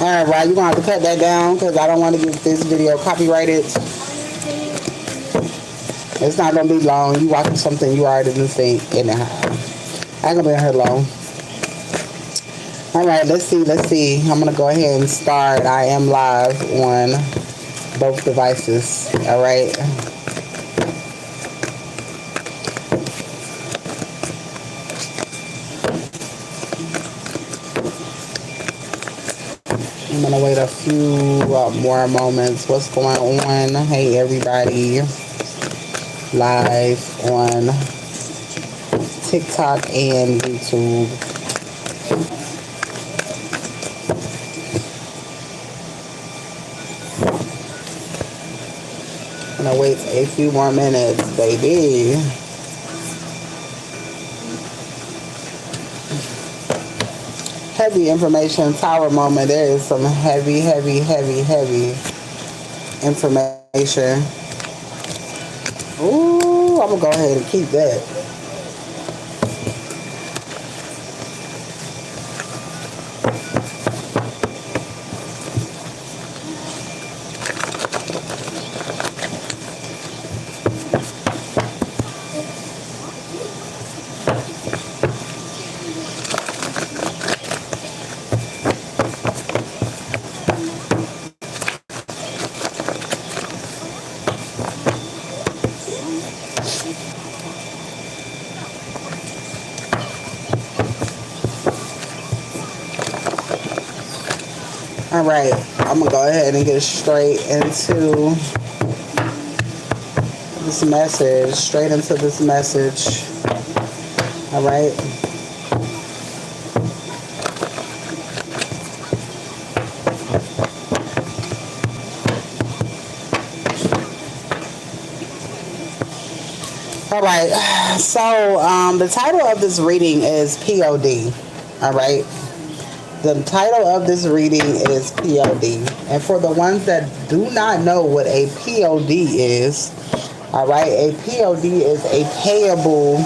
Alright, well, you're going to have to cut that down because I don't want to get this video copyrighted. It's not going to be long. You watching something you already didn't see anyhow. I ain't going to be in here long. Alright, let's see. I'm going to go ahead and start. I am live on both devices. Alright. I'm going to wait a few more moments. What's going on? Hey, everybody. Live on TikTok and YouTube. I'm going to wait a few more minutes, baby. Heavy information tower moment. There is some heavy information. Ooh, I'm gonna go ahead and keep that. All right, I'm gonna go ahead and get straight into this message. All right. All right. So the title of this reading is POD. All right. The title of this reading is POD. And for the ones that do not know what a POD is, all right, a POD is a payable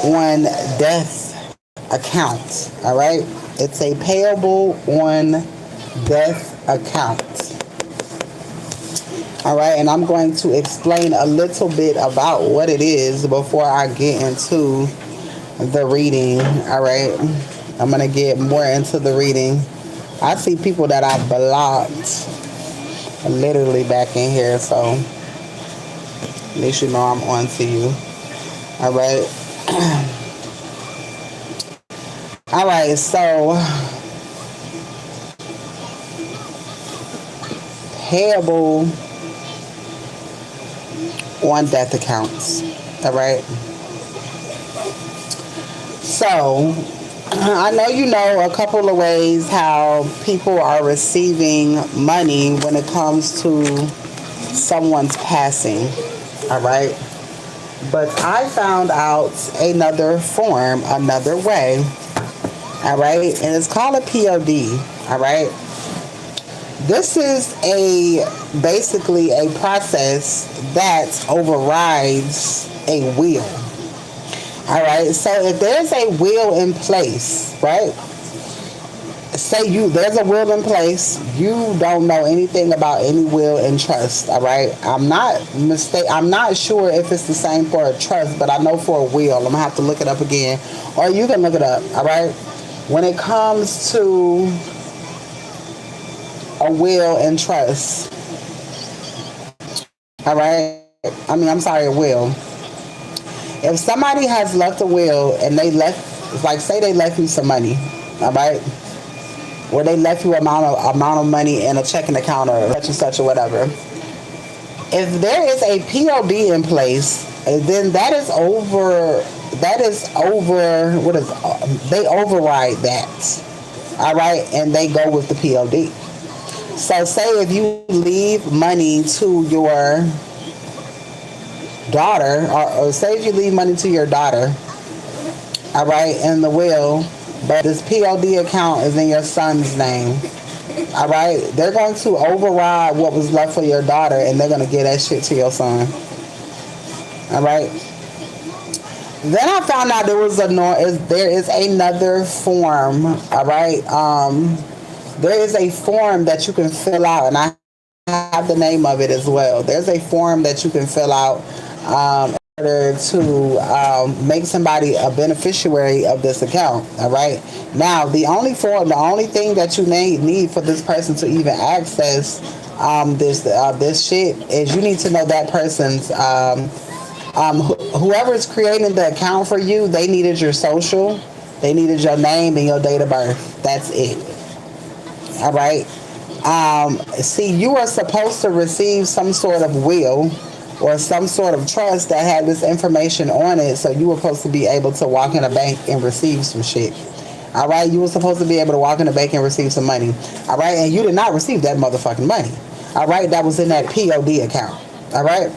on death account. All right, it's a payable on death account. All right, and I'm going to explain a little bit about what it is before I get into the reading. All right. I'm going to get more into the reading. I see people that I blocked literally back in here, so at least you know I'm on to you. All right. All right, so payable on death accounts. All right. So I know you know a couple of ways how people are receiving money when it comes to someone's passing, all right? But I found out another form, another way, all right? And it's called a POD, all right? This is basically a process that overrides a will. All right, so if there's a will in place, right? There's a will in place, you don't know anything about any will and trust, all right? I'm not sure if it's the same for a trust, but I know for a will. I'm gonna have to look it up again, or you can look it up, all right? When it comes to a will and trust, all right? A will. If somebody has left a will and they left, like say they left you some money, all right, or they left you amount of money in a checking account or such and such or whatever. If there is a POD in place, then that is over. What is they override that? All right, and they go with the POD. So say if you leave money to your daughter, or say if you leave money to your daughter, all right, in the will, but this POD account is in your son's name. All right, they're going to override what was left for your daughter, and they're going to give that shit to your son. All right. Then I found out there is another form. All right. There is a form that you can fill out, and I have the name of it as well. There's a form that you can fill out in order to make somebody a beneficiary of this account. All right. Now, the only thing that you need for this person to even access this shit is you need to know that person's whoever is creating the account for you. They needed your social, they needed your name and your date of birth. That's it. All right. See, you are supposed to receive some sort of will or some sort of trust that had this information on it, so you were supposed to be able to walk in a bank and receive some shit. All right, you were supposed to be able to walk in a bank and receive some money. All right, and you did not receive that motherfucking money. All right, that was in that POD account. All right,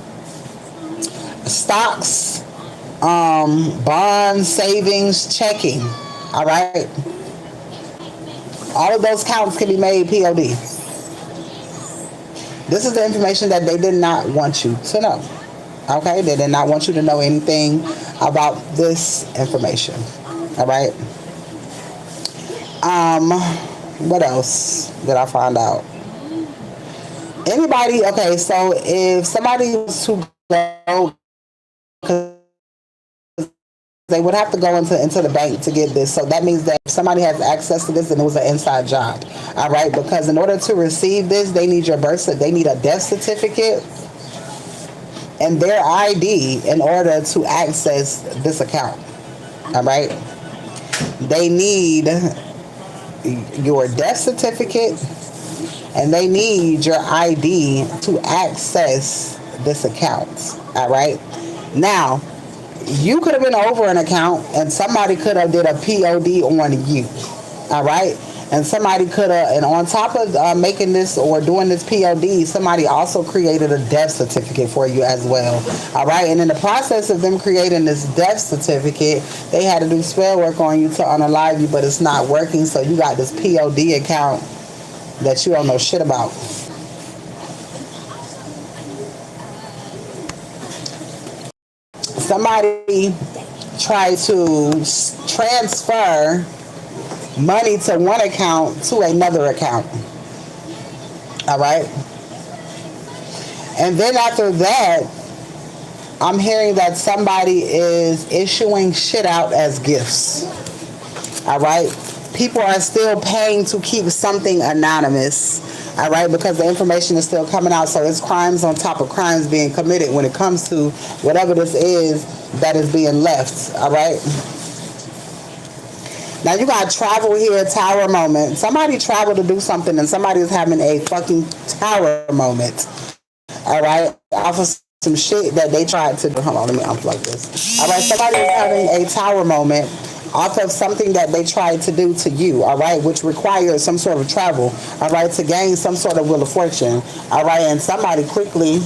stocks, bonds, savings, checking. All right, all of those counts can be made POD. This is the information that they did not want you to know. Okay, they did not want you to know anything about this information. All right. What else did I find out? Anybody? Okay, so if somebody was to go, they would have to go into the bank to get this. So that means that if somebody has access to this, and it was an inside job. All right, because in order to receive this, they need your they need a death certificate and their ID in order to access this account. All right, they need your death certificate and they need your ID to access this account. All right, now you could have been over an account and somebody could have did a POD on you. All right, and somebody could have, and on top of making this or doing this POD, somebody also created a death certificate for you as well. All right, and in the process of them creating this death certificate, they had to do spell work on you to unalive you, but it's not working, so you got this POD account that you don't know shit about. Somebody tried to transfer money to one account to another account. All right. And then after that, I'm hearing that somebody is issuing shit out as gifts. All right. People are still paying to keep something anonymous. All right, because the information is still coming out, so it's crimes on top of crimes being committed when it comes to whatever this is that is being left. All right. Now you got travel here, tower moment. Somebody traveled to do something and somebody is having a fucking tower moment. All right, off of some shit that they tried to do. Hold on, let me unplug this. All right, somebody is having a tower moment off of something that they tried to do to you, all right, which requires some sort of travel, all right, to gain some sort of wheel of fortune, all right, and somebody quickly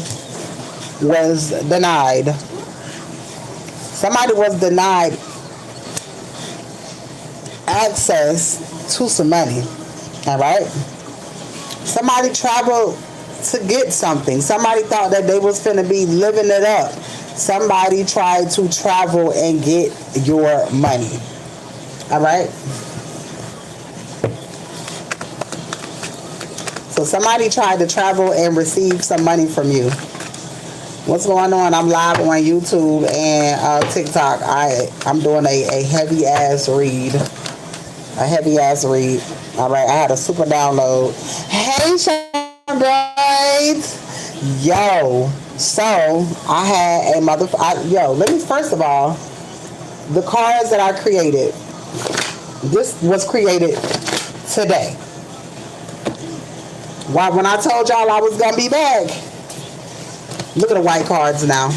was denied. Somebody was denied access to some money, all right. Somebody traveled to get something. Somebody thought that they was finna be living it up. Somebody tried to travel and get your money. All right. So somebody tried to travel and receive some money from you. What's going on? I'm live on YouTube and TikTok. I'm doing a heavy ass read. A heavy ass read. All right. I had a super download. Hey, Sean Bright. Yo. So I had a yo, let me first of all, the cards that I created. This was created today. Why? When I told y'all I was gonna be back, look at the white cards now.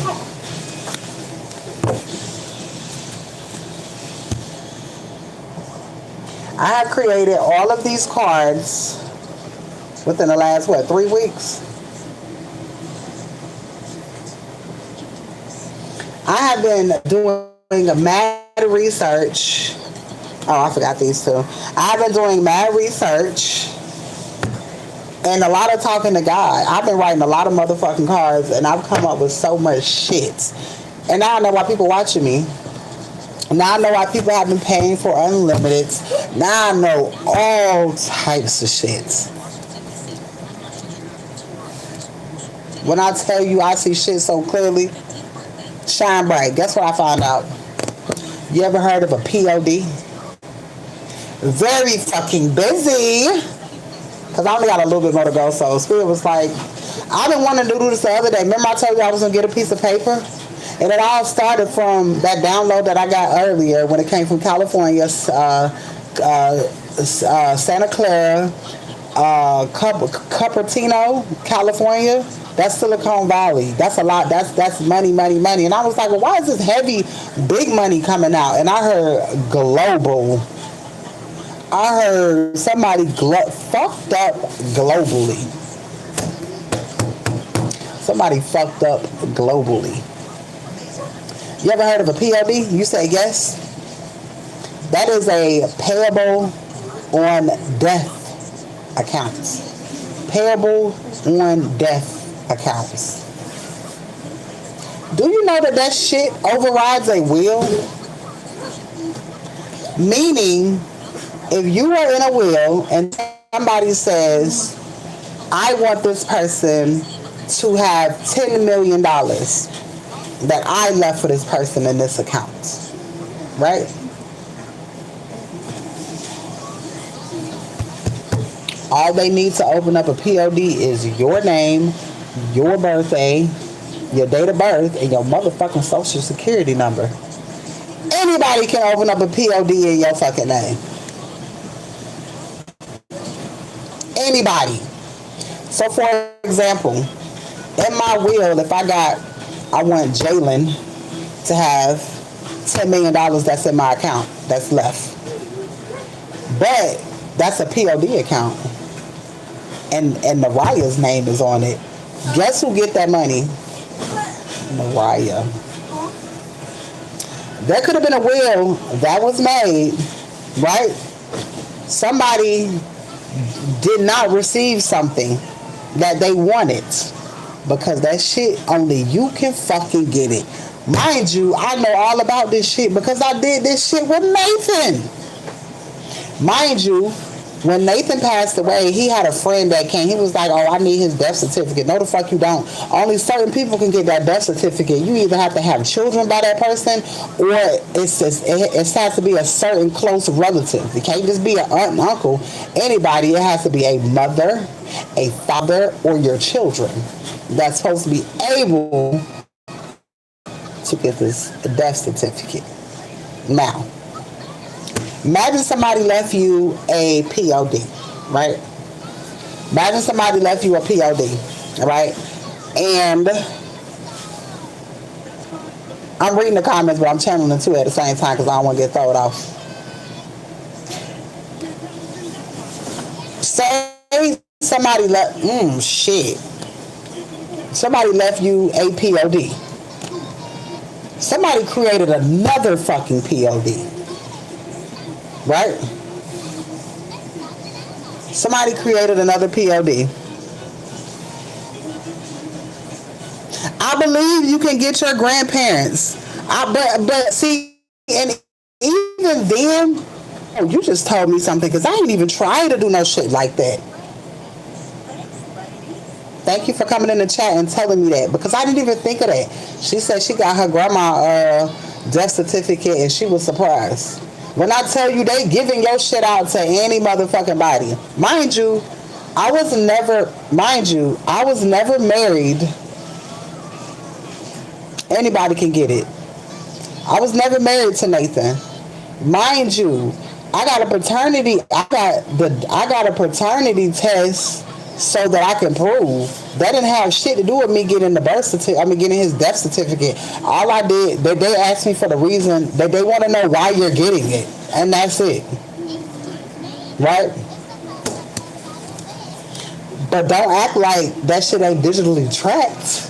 I have created all of these cards within the last, what, 3 weeks? I have been doing a mad research. Oh, I forgot these two. I have been doing mad research and a lot of talking to God. I've been writing a lot of motherfucking cards and I've come up with so much shit. And now I know why people watching me. Now I know why people have been paying for unlimited. Now I know all types of shit. When I tell you I see shit so clearly, shine bright. Guess what I found out? You ever heard of a POD? Very fucking busy. Because I only got a little bit more to go. So Spirit was like, I've been wanting to do this the other day. Remember I told you I was going to get a piece of paper? And it all started from that download that I got earlier when it came from California, Santa Clara, Cupertino, California. That's Silicon Valley. That's a lot. That's money, money, money. And I was like, well, why is this heavy, big money coming out? And I heard global. I heard somebody fucked up globally. Somebody fucked up globally. You ever heard of a POD? You say yes. That is a payable on death accounts. Payable on death accounts. Do you know that that shit overrides a will? Meaning, if you are in a will and somebody says, I want this person to have $10 million that I left for this person in this account, right? All they need to open up a POD is your name, your birthday, your date of birth, and your motherfucking social security number. Anybody can open up a POD in your fucking name. Anybody. So for example, in my will, if I want Jalen to have $10 million that's in my account that's left. But that's a POD account. And Naraya's name is on it. Guess who get that money? Naraya. There could have been a will that was made, right? Somebody did not receive something that they wanted. Because that shit, only you can fucking get it. Mind you, I know all about this shit because I did this shit with Nathan. Mind you, when Nathan passed away, he had a friend that came. He was like, oh, I need his death certificate. No, the fuck you don't. Only certain people can get that death certificate. You either have to have children by that person or it has to be a certain close relative. It can't just be an aunt and uncle. Anybody, it has to be a mother, a father, or your children that's supposed to be able to get this death certificate. Now, imagine somebody left you a POD, right? Imagine somebody left you a POD, right? And I'm reading the comments, but I'm channeling two at the same time because I don't want to get thrown off. Say somebody left, somebody left you a POD. Somebody created another fucking POD. Right? Somebody created another POD. I believe you can get your grandparents. But see, and even then, you just told me something because I ain't even trying to do no shit like that. Thank you for coming in the chat and telling me that because I didn't even think of that. She said she got her grandma death certificate and she was surprised. When I tell you they giving your shit out to any motherfucking body. Mind you, I was never married. Anybody can get it. I was never married to Nathan. Mind you, I got a paternity test so that I can prove. That didn't have shit to do with me getting the birth certificate. I mean, getting his death certificate. All I did, they asked me for the reason that they want to know why you're getting it, and that's it. right? But don't act like that shit ain't digitally tracked.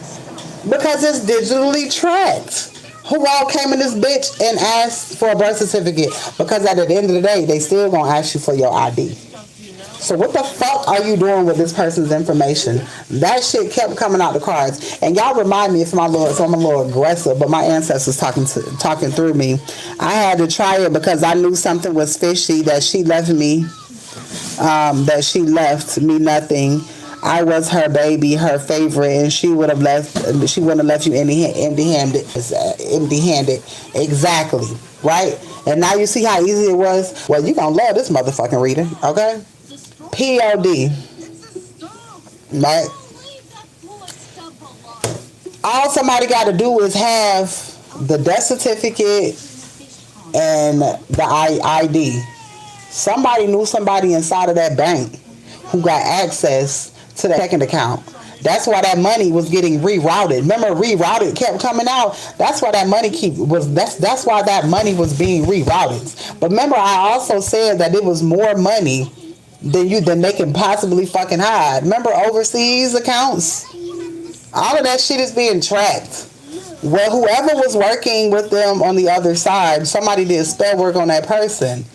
Because it's digitally tracked. Who all came in this bitch and asked for a birth certificate? Because at the end of the day, they still gonna ask you for your ID. So what the fuck are you doing with this person's information? That shit kept coming out the cards. And y'all remind me if I'm a little aggressive, but my ancestors talking through me. I had to try it because I knew something was fishy, that she left me, nothing. I was her baby, her favorite, and she would have left. She wouldn't have left you empty-handed. Empty-handed, exactly, right? And now you see how easy it was. Well, you gonna love this motherfucking reader, okay? POD, right? All somebody got to do is have the death certificate and the ID. Somebody knew somebody inside of that bank who got access to the checking account. That's why that money was getting rerouted. Remember, rerouted kept coming out. That's why that money that's why that money was being rerouted. But remember, I also said that it was more money than they can possibly fucking hide. Remember overseas accounts? All of that shit is being tracked. Well, whoever was working with them on the other side, somebody did spell work on that person.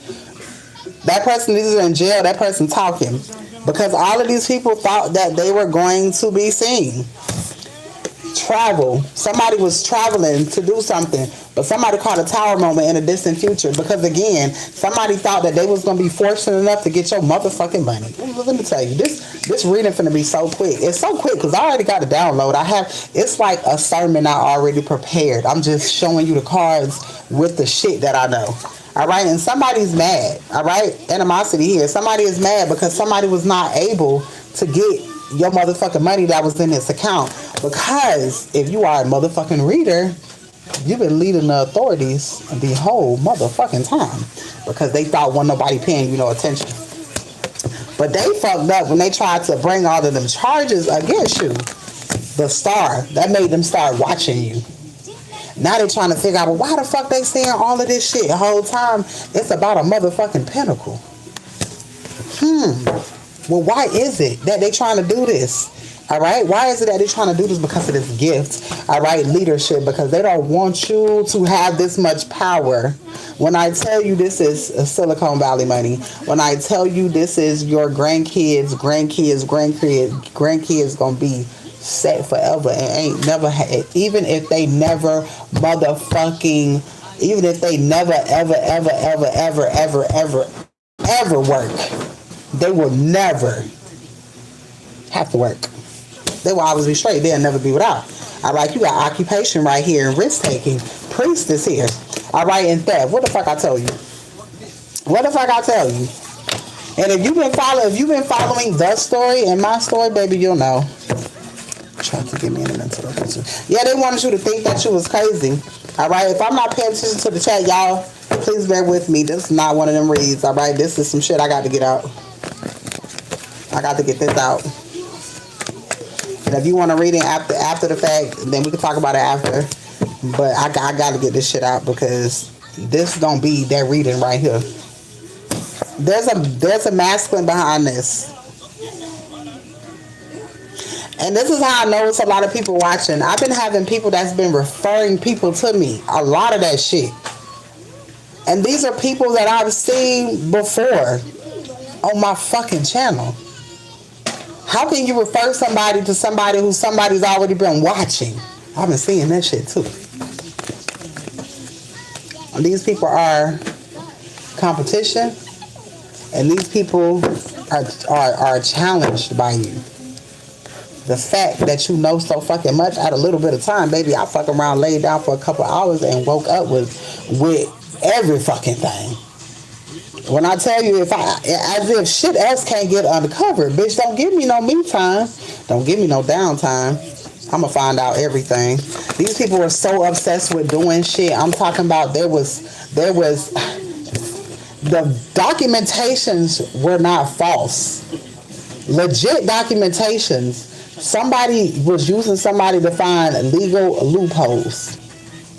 That person is in jail. That person talking. Because all of these people thought that they were going to be seen. Travel. Somebody was traveling to do something, but somebody caught a tower moment in a distant future. Because again, somebody thought that they was going to be fortunate enough to get your motherfucking money. Let me tell you, this reading finna be so quick. It's so quick because I already got the download. It's like a sermon I already prepared. I'm just showing you the cards with the shit that I know. All right, and somebody's mad. All right, animosity here. Somebody is mad because somebody was not able to get your motherfucking money that was in this account. Because if you are a motherfucking reader, you've been leading the authorities the whole motherfucking time because they thought wasn't nobody paying you no attention. But they fucked up when they tried to bring all of them charges against you. The star that made them start watching you. Now they're trying to figure out, well, why the fuck they saying all of this shit the whole time? It's about a motherfucking pinnacle. Well, why is it that they trying to do this? All right. Why is it that they're trying to do this? Because of this gift. All right. Leadership. Because they don't want you to have this much power. When I tell you this is Silicon Valley money, when I tell you this is your grandkids gonna be set forever and ain't never had, even if they never ever work, they will never have to work. They will always be straight. They'll never be without. All right, you got occupation right here and risk taking. Priestess here. All right, and theft. What the fuck I tell you? What the fuck I tell you? And if you've been following the story and my story, baby, you'll know. Trying to get me in a mental picture. Yeah, they wanted you to think that you was crazy. All right, if I'm not paying attention to the chat, y'all, please bear with me. This is not one of them reads. All right, this is some shit I got to get out. I got to get this out. And if you want to read it after the fact, then we can talk about it after. But I got to get this shit out because this don't be that reading right here. There's a masculine behind this. And this is how I know it's a lot of people watching. I've been having people that's been referring people to me. A lot of that shit. And these are people that I've seen before on my fucking channel. How can you refer somebody to somebody who somebody's already been watching? I've been seeing that shit too. And these people are competition. And these people are challenged by you. The fact that you know so fucking much at a little bit of time, baby, I fuck around, laid down for a couple of hours and woke up with every fucking thing. When I tell you, as if shit else can't get uncovered, bitch, don't give me no me time. Don't give me no downtime. I'm gonna find out everything. These people were so obsessed with doing shit. I'm talking about there was the documentations were not false. Legit documentations. Somebody was using somebody to find legal loopholes.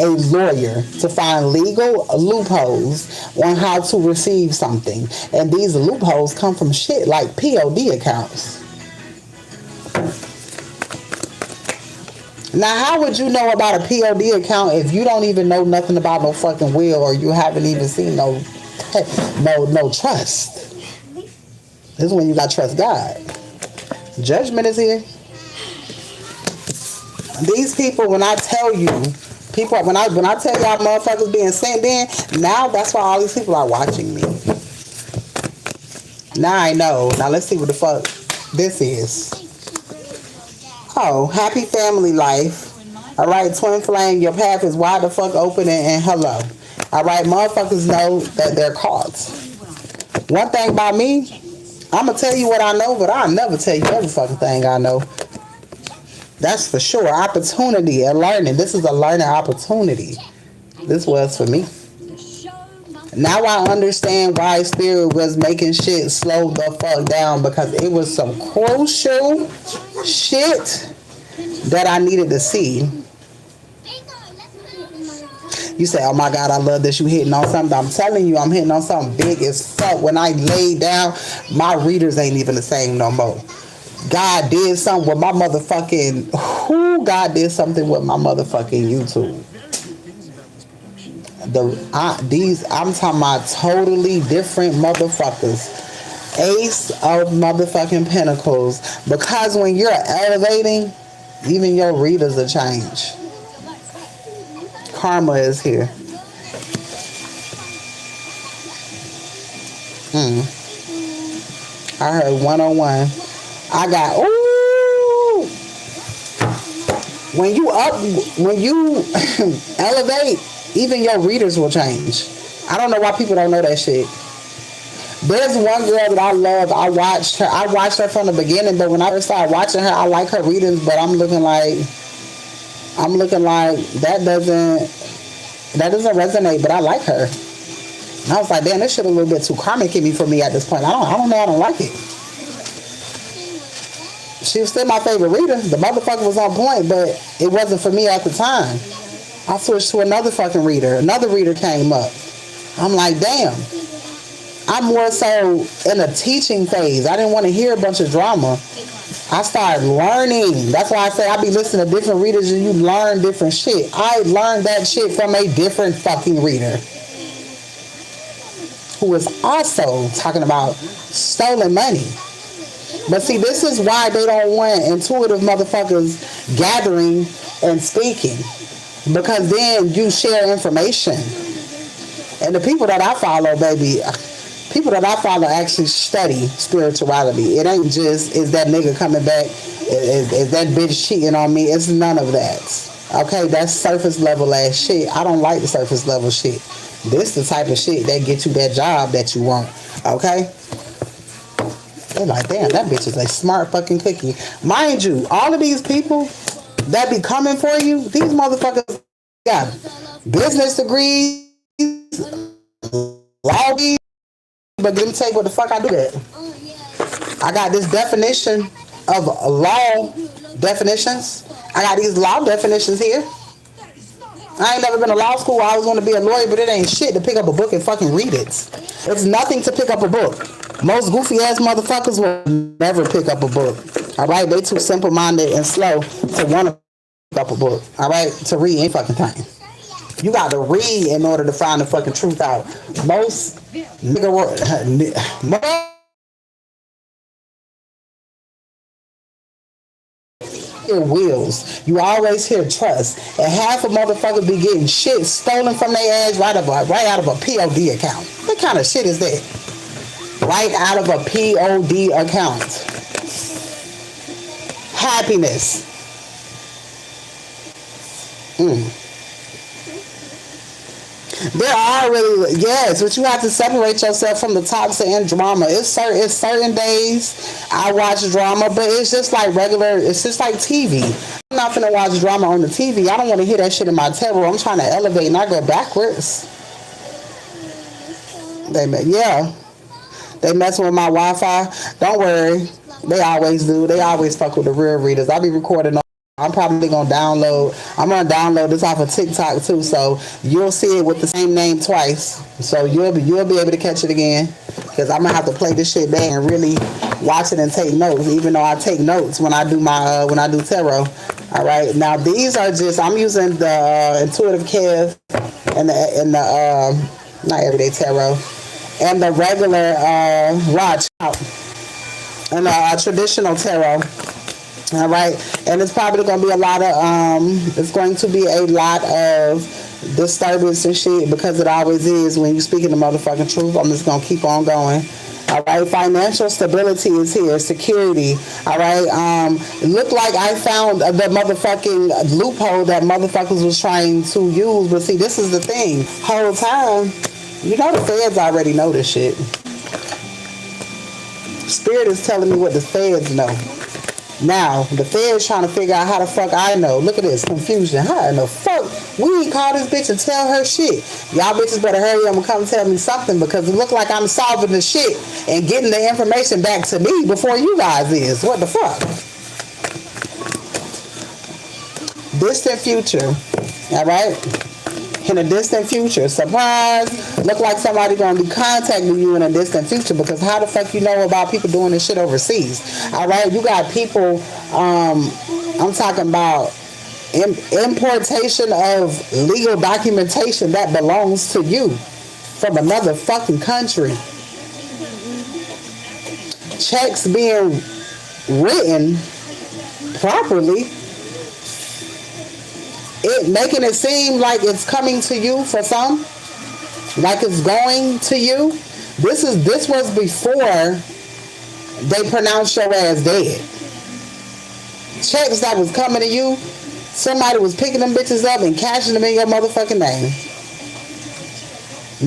a lawyer to find legal loopholes on how to receive something. And these loopholes come from shit like POD accounts. Now, how would you know about a POD account if you don't even know nothing about no fucking will, or you haven't even seen no trust? This is when you got to trust God. Judgment is here. These people, when I tell you, when I tell y'all motherfuckers being sent in, now that's why all these people are watching me. Now I know. Now let's see what the fuck this is. Oh, happy family life. All right, twin flame, your path is wide the fuck open and hello. All right, motherfuckers know that they're caught. One thing about me, I'm going to tell you what I know, but I'll never tell you every fucking thing I know. That's for sure. Opportunity and learning. This is a learning opportunity. This was for me. Now I understand why Spirit was making shit slow the fuck down, because it was some crucial shit that I needed to see. You say, oh my God, I love this. You hitting on something. I'm telling you, I'm hitting on something big as fuck. When I lay down, my readers ain't even the same no more. God did something with my motherfucking... God did something with my motherfucking YouTube. I'm talking about totally different motherfuckers. Ace of motherfucking pentacles. Because when you're elevating, even your readers will change. Karma is here. I heard 101. I got, ooh. When you elevate, even your readers will change. I don't know why people don't know that shit. There's one girl that I love. I watched her from the beginning, but when I first started watching her, I like her readings, but I'm looking like that doesn't resonate, but I like her. And I was like, damn, this shit a little bit too karmic in me for me at this point. I don't know, I don't like it. She was still my favorite reader. The motherfucker was on point, but it wasn't for me at the time. I switched to another fucking reader. Another reader came up. I'm like, damn. I'm more so in a teaching phase. I didn't want to hear a bunch of drama. I started learning. That's why I say I be listening to different readers and you learn different shit. I learned that shit from a different fucking reader who was also talking about stolen money. But see, this is why they don't want intuitive motherfuckers gathering and speaking. Because then you share information. And the people that I follow, baby, people that I follow actually study spirituality. It ain't just, is that nigga coming back? Is that bitch cheating on me? It's none of that. Okay, that's surface level ass shit. I don't like the surface level shit. This the type of shit that gets you that job that you want. Okay? They're like, damn, that bitch is a smart fucking cookie. Mind you, all of these people that be coming for you, these motherfuckers got business degrees, law degrees, but let me tell you what the fuck I do that. I got this definition of law definitions. I got these law definitions here. I ain't never been to law school. I always want to be a lawyer, but it ain't shit to pick up a book and fucking read it. It's nothing to pick up a book. Most goofy ass motherfuckers will never pick up a book. All right, they too simple minded and slow to want to pick up a book. All right, to read any fucking thing. You got to read in order to find the fucking truth out. Most hear wills. You always hear trust. And half of motherfuckers be getting shit stolen from their ass right out of a POD account. What kind of shit is that? Right out of a POD account. Happiness. There are really, yes, but you have to separate yourself from the toxic and drama. It's certain days I watch drama, but it's just like regular, it's just like TV. I'm not finna watch drama on the TV. I don't want to hear that shit in my table. I'm trying to elevate and I go backwards. They messing with my Wi-Fi. Don't worry. They always do. They always fuck with the real readers. I be recording I'm probably gonna download. I'm gonna download this off of TikTok too, so you'll see it with the same name twice. So you'll be able to catch it again. Cause I'm gonna have to play this shit back and really watch it and take notes. Even though I take notes when I do tarot. All right. Now these are just I'm using the intuitive Kev and the not everyday tarot and the regular Raj and the traditional tarot. All right, and it's probably going to be a lot of it's going to be a lot of disturbance and shit because it always is when you speaking the motherfucking truth. I'm just going to keep on going. All right, financial stability is here, security. All right, it looked like I found the motherfucking loophole that motherfuckers was trying to use, but see, this is the thing. Whole time, you know, the feds already know this shit. Spirit is telling me what the feds know. Now, the feds trying to figure out how the fuck I know. Look at this confusion. How in the fuck we ain't call this bitch and tell her shit? Y'all bitches better hurry up and come tell me something because it look like I'm solving the shit and getting the information back to me before you guys is. What the fuck? Distant future. All right? In a distant future. Surprise. Look like somebody gonna be contacting you in a distant future because how the fuck you know about people doing this shit overseas? All right, you got people. I'm talking about importation of legal documentation that belongs to you from another fucking country. Checks being written properly. It making it seem like it's coming to you for some, like it's going to you. This was before they pronounced your ass dead. Checks that was coming to you, somebody was picking them bitches up and cashing them in your motherfucking name.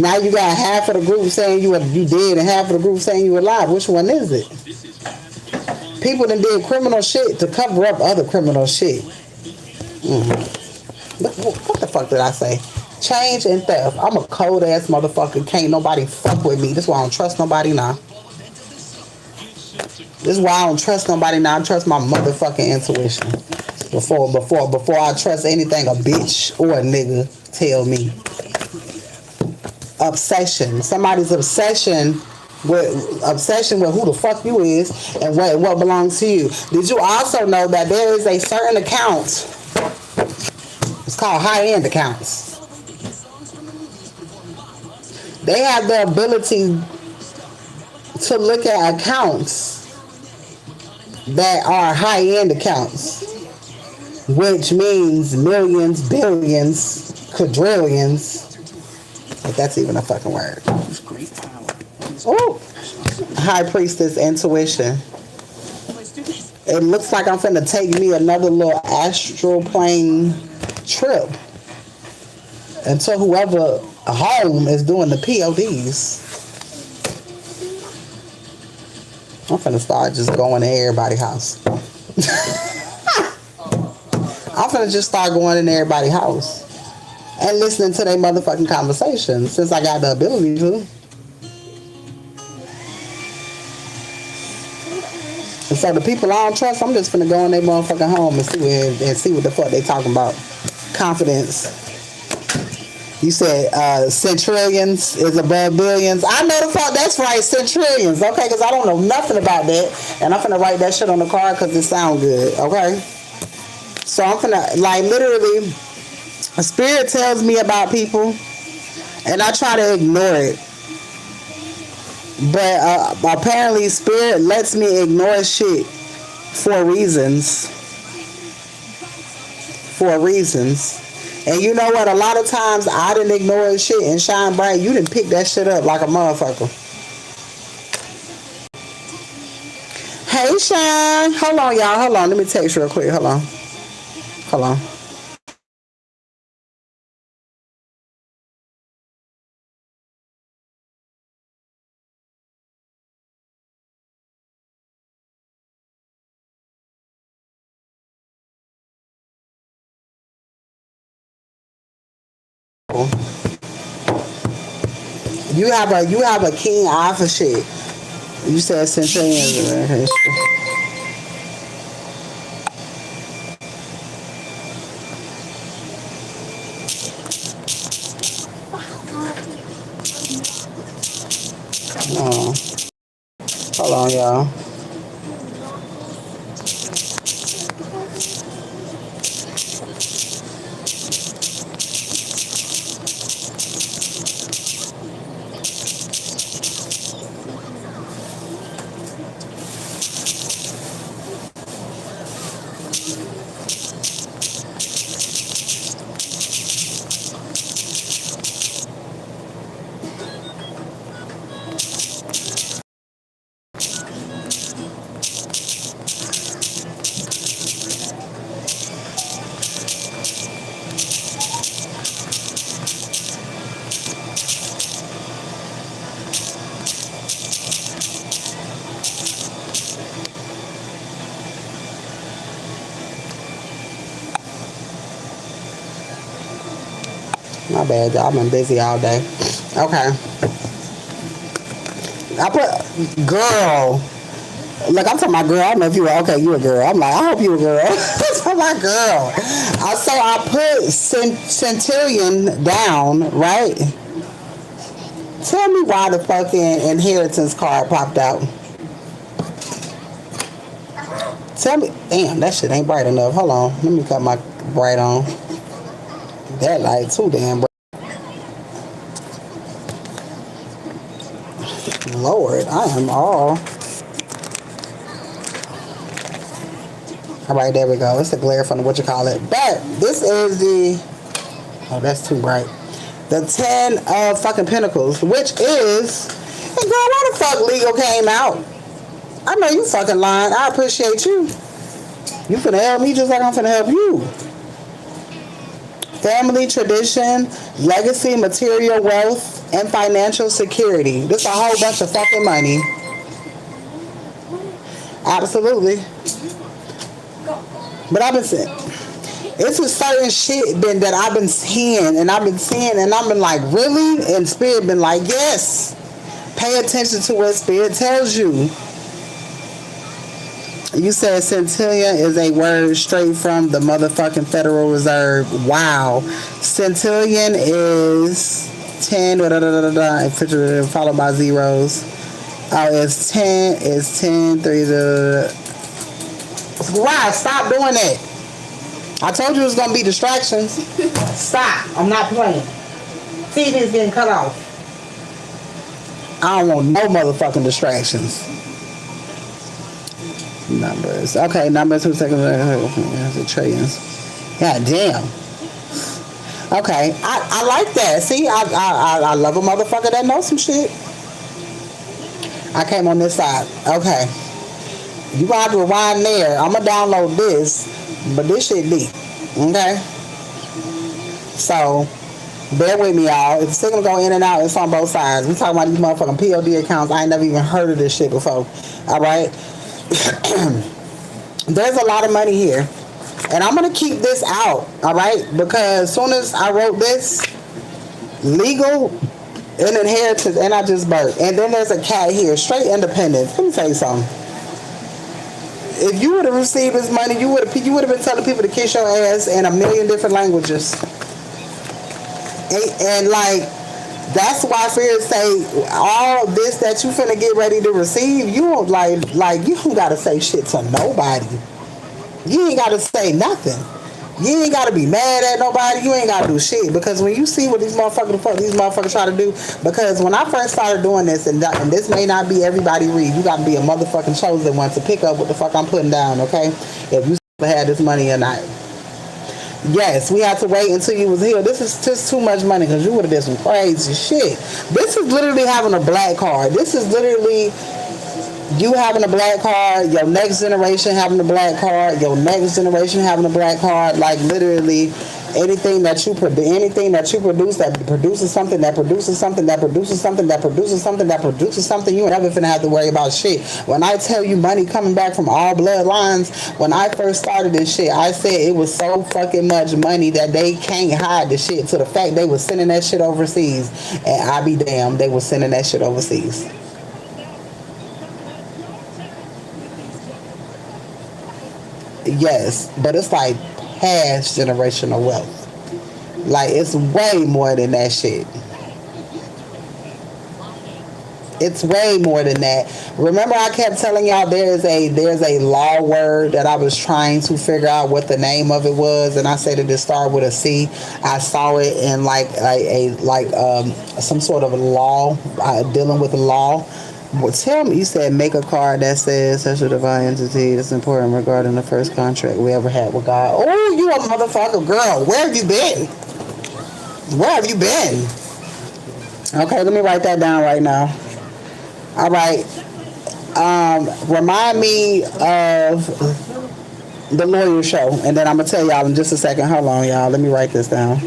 Now you got half of the group saying you dead and half of the group saying you alive. Which one is it? People that did criminal shit to cover up other criminal shit. What the fuck did I say? Change and theft. I'm a cold ass motherfucker. Can't nobody fuck with me. This is why I don't trust nobody now. This is why I don't trust nobody now. I trust my motherfucking intuition. Before I trust anything a bitch or a nigga tell me. Obsession. Somebody's obsession with who the fuck you is and what belongs to you. Did you also know that there is a certain account? It's called high-end accounts. They have the ability to look at accounts that are high-end accounts, which means millions, billions, quadrillions. If that's even a fucking word. Oh, High Priestess intuition. It looks like I'm finna take me another little astral plane trip until whoever home is doing the PODs. I'm finna start just going to everybody's house. I'm finna just start going in everybody's house and listening to their motherfucking conversations since I got the ability to. And so the people I don't trust, I'm just finna go in their motherfucking home and see what the fuck they talking about. Confidence. You said centrillions is above billions. I know the fuck that's right, centrillions. Okay, because I don't know nothing about that, and I'm finna write that shit on the card because it sound good. Okay, so I'm finna like literally, a spirit tells me about people, and I try to ignore it. But apparently, spirit lets me ignore shit for reasons. For reasons. And you know what? A lot of times I didn't ignore shit and shine bright. You didn't pick that shit up like a motherfucker. Hey, Shine. Hold on, y'all. Hold on. Let me text real quick. Hold on. Hold on. You have a keen eye for shit. You said centurions. Uh, hold on, y'all. My bad, y'all. I've been busy all day. Okay. I put girl. Look, I'm talking about girl. I don't know if you were okay. You a girl. I'm like, I hope you a girl. I'm like girl. So I put centurion down, right? Tell me why the fucking inheritance card popped out. Tell me. Damn, that shit ain't bright enough. Hold on. Let me cut my bright on. That light too damn bright. Lord, I am all. All right, there we go. It's the glare from the what you call it. But this is the. Oh, that's too bright. The 10 of fucking pentacles, which is. Hey, girl, why the fuck legal came out? I know you fucking lying. I appreciate you. You finna help me just like I'm finna help you. Family, tradition, legacy, material wealth, and financial security. This a whole bunch of fucking money. Absolutely. But I've been saying, it's a certain shit been that I've been seeing, and I've been like, really? And Spirit been like, yes. Pay attention to what Spirit tells you. You said centillion is a word straight from the motherfucking Federal Reserve. Wow. Centillion is 10, followed by zeros. Oh, it's 10, it's 10, 3, Wow, stop doing that. I told you it was going to be distractions. Stop. I'm not playing. TV's getting cut off. I don't want no motherfucking distractions. Numbers. Okay, numbers. 2 seconds. Trillions. God damn. Okay, I like that. See, I love a motherfucker that knows some shit. I came on this side. Okay. You gonna have to rewind there. I'm gonna download this, but this shit deep. Okay? So, bear with me, y'all. If the signal go in and out, it's on both sides. We talking about these motherfucking POD accounts. I ain't never even heard of this shit before. Alright? There's a lot of money here. And I'm going to keep this out, all right? Because as soon as I wrote this, legal and inheritance, and I just birthed. And then there's a cat here, straight independence. Let me tell you something. If you would have received this money, you would have been telling people to kiss your ass in a million different languages. And like, that's why Spirit say all this that you finna get ready to receive, you don't like you don't gotta say shit to nobody. You ain't gotta say nothing. You ain't gotta be mad at nobody. You ain't gotta do shit. Because when you see what these motherfuckers try to do, because when I first started doing this, and this may not be everybody read, you gotta be a motherfucking chosen one to pick up what the fuck I'm putting down, okay? If you had this money or not. Yes, we had to wait until you was here. This is just too much money because you would have did some crazy shit. This is literally having a black card. This is literally you having a black card, your next generation having a black card, your next generation having a black card. Like literally anything that you produce that produces something that produces something that produces something that produces something that produces something, you ain't never finna have to worry about shit. When I tell you money coming back from all bloodlines, when I first started this shit, I said it was so fucking much money that they can't hide the shit, to the fact they was sending that shit overseas. And I be damned, they was sending that shit overseas. Yes, but it's like past generational wealth. Like it's way more than that shit. It's way more than that. Remember, I kept telling y'all there's a law word that I was trying to figure out what the name of it was, and I said it started with a C. I saw it in like some sort of law, dealing with law. Well, tell me, you said make a card that says such a divine entity that's important regarding the first contract we ever had with God. Oh, you a motherfucker, girl. Where have you been? Where have you been? Okay, let me write that down right now. All right. Remind me of the lawyer show, and then I'm gonna tell y'all in just a second. Hold on, y'all. Let me write this down.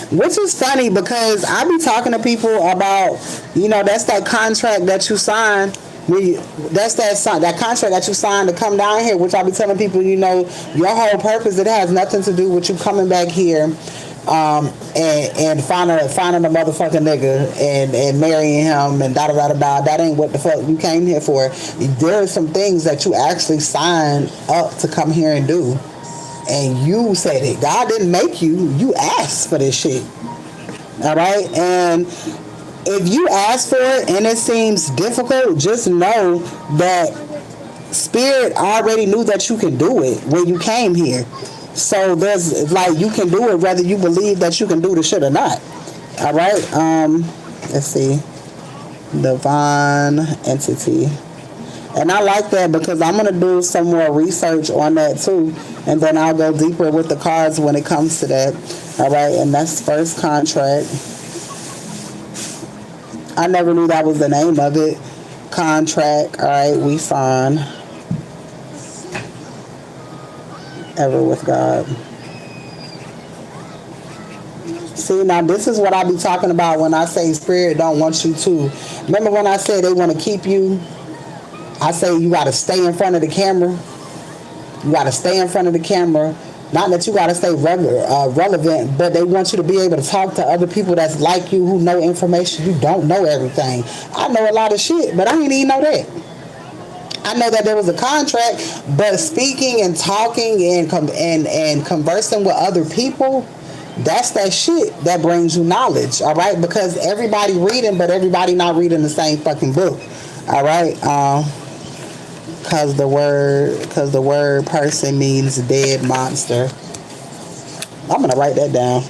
Which is funny because I be talking to people about, that's that contract that you signed. That's that contract that you signed to come down here, which I be telling people, your whole purpose, it has nothing to do with you coming back here, and finding a motherfucking nigga and marrying him and da da da da. That ain't what the fuck you came here for. There are some things that you actually signed up to come here and do. And you said it. God didn't make you. You asked for this shit. All right? And if you ask for it and it seems difficult, just know that Spirit already knew that you can do it when you came here. So there's like you can do it whether you believe that you can do the shit or not. All right? Let's see. Divine entity. And I like that because I'm going to do some more research on that too. And then I'll go deeper with the cards when it comes to that. All right. And that's first contract. I never knew that was the name of it. Contract. All right. We sign. Ever with God. See, now this is what I be talking about when I say Spirit don't want you to. Remember when I said they want to keep you? I say you got to stay in front of the camera. You got to stay in front of the camera. Not that you got to stay relevant, but they want you to be able to talk to other people that's like you, who know information. You don't know everything. I know a lot of shit, but I didn't even know that. I know that there was a contract, but speaking and talking and conversing with other people, that's that shit that brings you knowledge, all right? Because everybody reading, but everybody not reading the same fucking book, all right? Because the word person means dead monster. I'm going to write that down.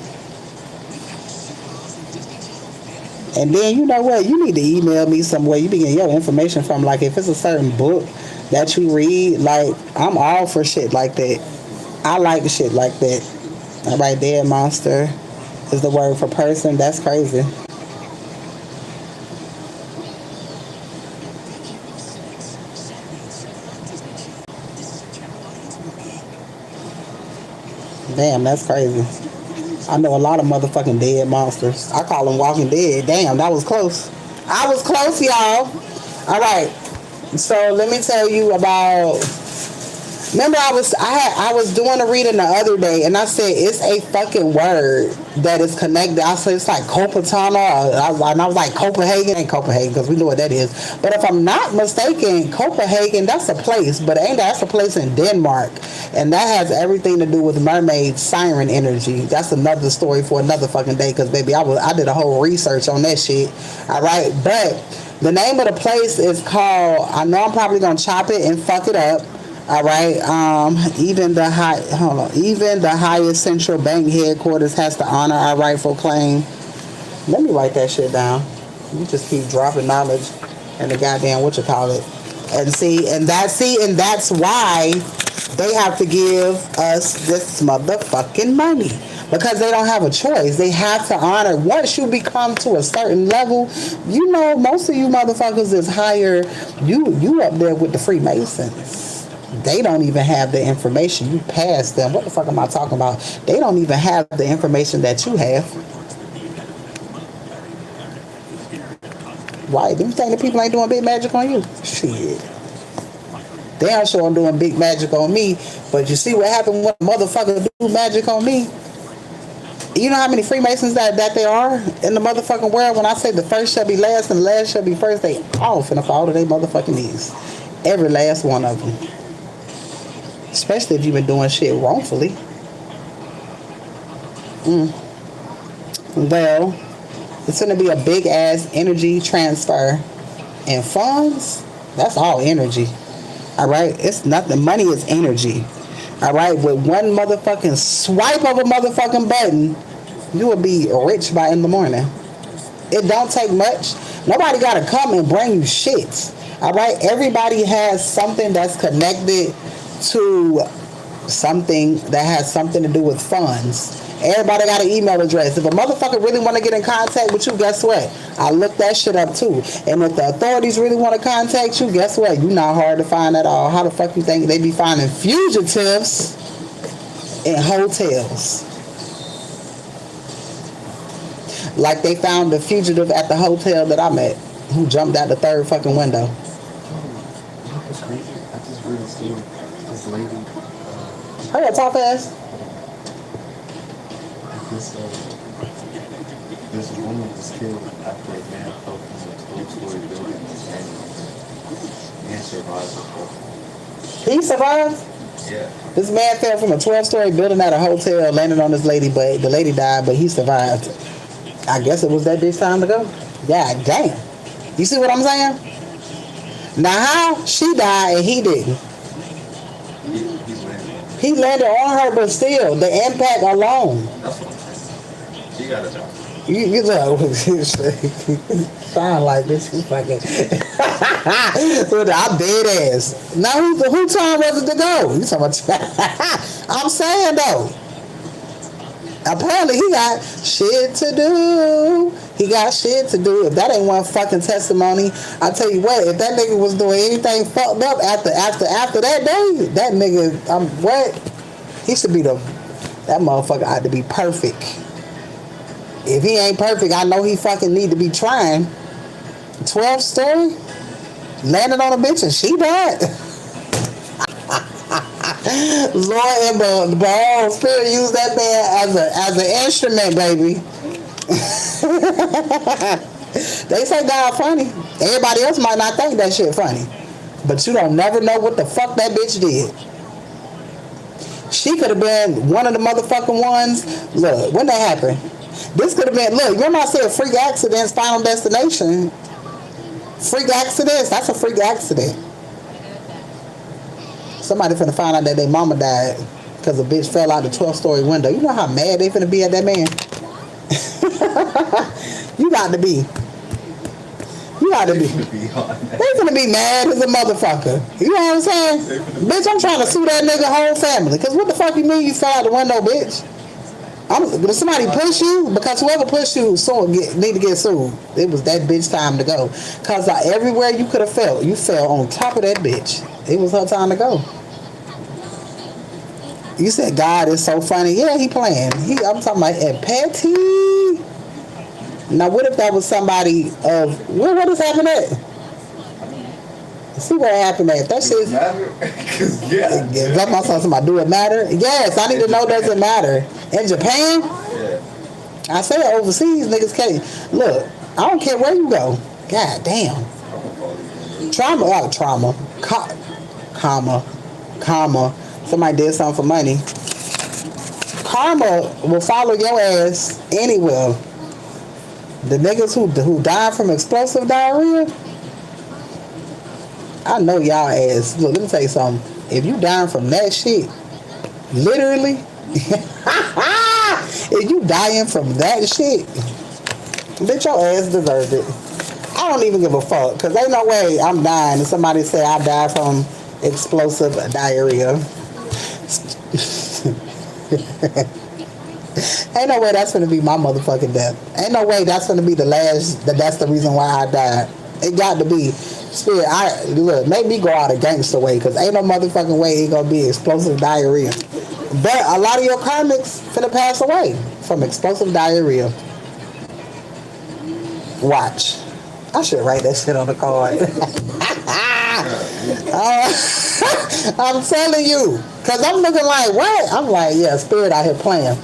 And then, you know what? You need to email me some way you be getting your information from. Like, if it's a certain book that you read, like, I'm all for shit like that. I like shit like that. All right, dead monster is the word for person. That's crazy. Damn, that's crazy. I know a lot of motherfucking dead monsters. I call them walking dead. Damn, that was close. I was close, y'all. All right. So let me tell you about. Remember, I was doing a reading the other day, and I said it's a fucking word that is connected. I said it's like Copatana, and I was like Copenhagen, ain't Copenhagen because we know what that is. But if I'm not mistaken, Copenhagen, that's a place, but ain't that's a place in Denmark, and that has everything to do with mermaid siren energy. That's another story for another fucking day, because baby, I did a whole research on that shit. All right, but the name of the place is called. I know I'm probably gonna chop it and fuck it up. All right. Even the highest central bank headquarters has to honor our rightful claim. Let me write that shit down. You just keep dropping knowledge and the goddamn what you call it. And that's why they have to give us this motherfucking money. Because they don't have a choice. They have to honor. Once you become to a certain level, most of you motherfuckers is higher. You up there with the Freemasons. They don't even have the information. You pass them. What the fuck am I talking about? They don't even have the information that you have. Why? Do you think the people ain't doing big magic on you? Shit. Damn sure I'm doing big magic on me. But you see what happened when a motherfucker do magic on me? You know how many Freemasons that there are in the motherfucking world? When I say the first shall be last and the last shall be first, they all finna fall to their motherfucking knees. Every last one of them. Especially if you've been doing shit wrongfully. Well, It's gonna be a big ass energy transfer. And funds, that's all energy. All right, it's nothing. Money is energy. All right, with one motherfucking swipe of a motherfucking button, you will be rich by in the morning. It don't take much. Nobody gotta come and bring you shit. All right, everybody has something that's connected to something that has something to do with funds. Everybody got an email address. If a motherfucker really want to get in contact with you, guess what? I look that shit up too. And if the authorities really want to contact you, guess what? You not hard to find at all. How the fuck you think they be finding fugitives in hotels? Like they found the fugitive at the hotel that I'm at, who jumped out the third fucking window. It's crazy. I just read a story. This lady. Hurry up, talk fast. This woman was killed after a man fell from a 12-story building and survived the fall. He survived? Yeah. This man fell from a 12-story building at a hotel, landed on this lady, but the lady died, but he survived. I guess it was that bitch time to go. God damn. You see what I'm saying? Now how? She died and he didn't. He landed on her, but still, the impact alone. That's what I'm saying. She got a job. You know, sound like this. You fucking. I'm dead ass. Now, who time was it to go? You talking about? I'm saying though. Apparently, he got shit to do. He got shit to do. If that ain't one fucking testimony, I tell you what. If that nigga was doing anything fucked up after that day, that nigga, what? He should be that motherfucker ought to be perfect. If he ain't perfect, I know he fucking need to be trying. 12 story, landed on a bitch and she died. Lord and the Holy Spirit used that man as an instrument, baby. They say God funny. Everybody else might not think that shit funny, but you don't never know what the fuck that bitch did. She could have been one of the motherfucking ones. Look, when that happened, this could have been. Look, remember I said freak accidents, final destination. Freak accidents. That's a freak accident. Somebody finna find out that their mama died because a bitch fell out the 12-story window. You know how mad they finna be at that man? You got to be. You got to be. They finna be mad as a motherfucker. You know what I'm saying? Bitch, I'm trying to sue that nigga whole family. Because what the fuck you mean you fell out the window, bitch? Did somebody push you? Because whoever pushed you need to get sued. It was that bitch time to go. Because everywhere you could have fell, you fell on top of that bitch. It was her time to go. You said God is so funny. Yeah, he playing. I'm talking about at Petty. Now, what if that was somebody of... What is happening at? See what happened at. That shit... Yeah. That's my son. Somebody, do it matter? Yes, I need to know, does it matter? In Japan? Yeah. I say overseas, niggas can't. Look, I don't care where you go. God damn. Trauma. Karma. Somebody did something for money. Karma will follow your ass anywhere. The niggas who died from explosive diarrhea, I know y'all ass. Look, let me tell you something. If you dying from that shit, literally, if you dying from that shit, bitch, your ass deserved it. I don't even give a fuck, because ain't no way I'm dying and somebody say I died from explosive diarrhea. Ain't no way that's gonna be my motherfucking death. Ain't no way that's gonna be that's the reason why I died. It got to be. Spirit, look, make me go out a gangster way, because ain't no motherfucking way it gonna be explosive diarrhea. But a lot of your karmics finna pass away from explosive diarrhea. Watch. I should write that shit on the card. I'm telling you, because I'm looking like, what? I'm like, yeah, Spirit out here playing.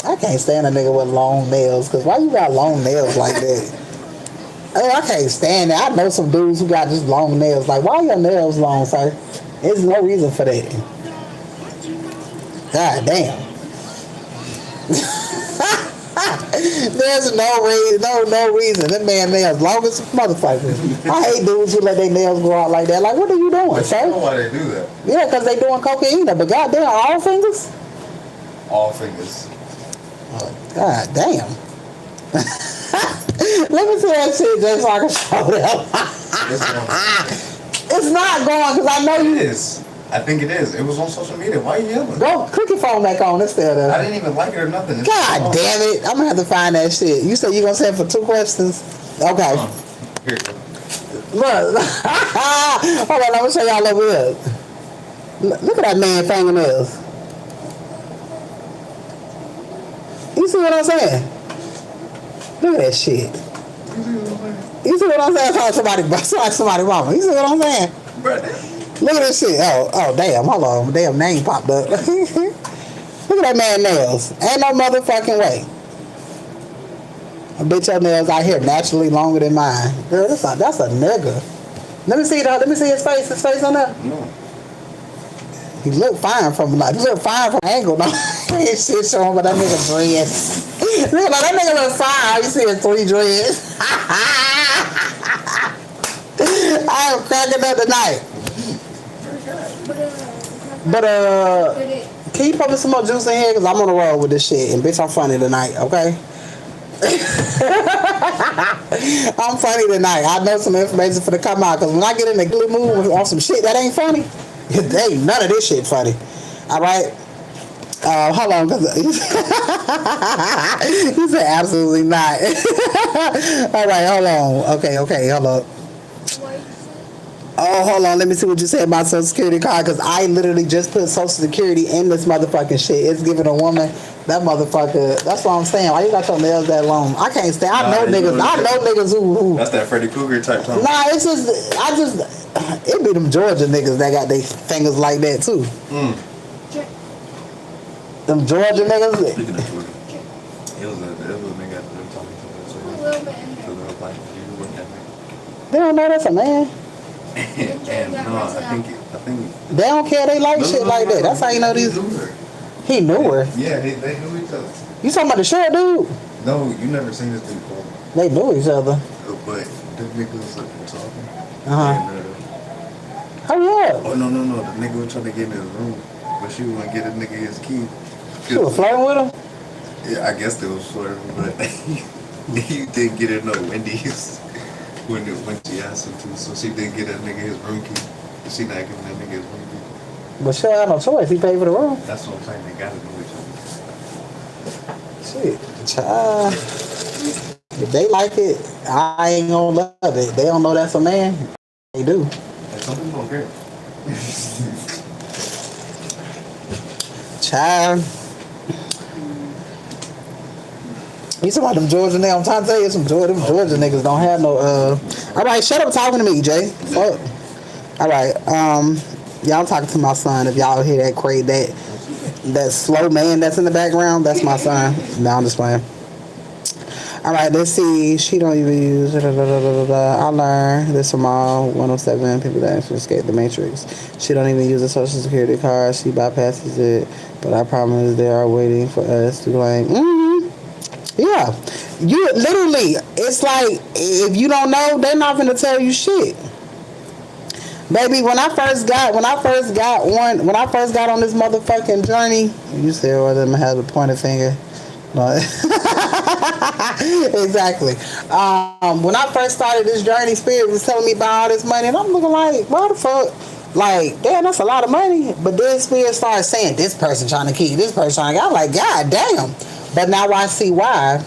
I can't stand a nigga with long nails, because why you got long nails like that? Oh, I can't stand it. I know some dudes who got just long nails. Like, why your nails long, sir? There's no reason for that. God damn. There's no reason. That man nails long as a motherfucker. I hate dudes who let their nails go out like that. Like, what are you doing, But sir? you know why they do that? Yeah, because they doing cocaine. But goddamn, all fingers? All fingers. Oh, god damn. Let me see that shit just so I can show them. It's not going because I know It you. is. I think it is. It was on social media. Why are you yelling? Go click your phone back on instead of. I didn't even like it or nothing. It's God damn it. I'm gonna have to find that shit. You said you gonna send for 2 questions? Okay. Here you go. Look. Hold on, I'm gonna show y'all over here. Look at that man fingernails. You see what I'm saying? Look at that shit. You see what I'm saying? Somebody mama. You see what I'm saying? Look at this shit. Oh, damn. Hold on. Damn name popped up. Look at that man nails. Ain't no motherfucking way. I bet your nails out here naturally longer than mine. Girl, that's a nigga. Let me see his face. His face on there. No. He look fine from angle. No, ain't shit showing, but that nigga dreads. Look, that nigga look fine. You see his 3 dreads. I am cracking up tonight. But can you put me some more juice in here? Because I'm on the road with this shit. And bitch, I'm funny tonight, okay? I'm funny tonight. I know some information for the come out. Because when I get in the good mood on some shit that ain't funny, ain't none of this shit funny. All right? Hold on. He said absolutely not. All right, hold on. Okay, hold on. Oh, hold on. Let me see what you said about Social Security card. Because I literally just put Social Security in this motherfucking shit. It's giving a woman that motherfucker. That's what I'm saying. Why you got your nails that long? I can't stand. I know niggas who. That's that Freddy Krueger type time. Nah, it's just. It be them Georgia niggas that got their fingers like that too. Them Georgia niggas. Speaking of Georgia, it was a nigga that was talking to us. They don't know that's a man. And no, I think They don't care. They like shit like that. That's how you know these. He knew her. Yeah, they knew each other. You talking about the short dude? No, you never seen this dude before. They knew each other. But the nigga was like talking. Hurry up. Oh no! The nigga was trying to get in his room, but she wouldn't get a nigga his key. She was flirting with him? Yeah, I guess they was flirting, but he didn't get her no Wendy's when she asked him to, so she didn't get that nigga his room key. She not giving that nigga his room key. But she don't have no choice. He paid for the room. That's what I'm saying. They gotta know each other. Shit, child. If they like it, I ain't gonna love it. They don't know that's a man. They do. And some people don't care. Child. You talking about them Georgia niggas? I'm trying to tell you, them Georgia niggas don't have no. All right, shut up talking to me, Jay. Fuck. All right, y'all talking to my son. If y'all hear that slow man that's in the background, that's my son. No, I'm just playing. All right, let's see. She don't even use. I learned this from all 107 people that actually escaped the Matrix. She don't even use a Social Security card. She bypasses it. But I promise they are waiting for us to claim. Yeah, you literally. It's like if you don't know, they're not gonna tell you shit. Baby, when I first got on this motherfucking journey, you said, well, them have a pointed finger. No. Exactly. When I first started this journey, Spirit was telling me about all this money, and I'm looking like, why the fuck? Like, damn, that's a lot of money. But then Spirit started saying, this person trying to keep, this person trying to keep. I'm like, God damn. But now I see why.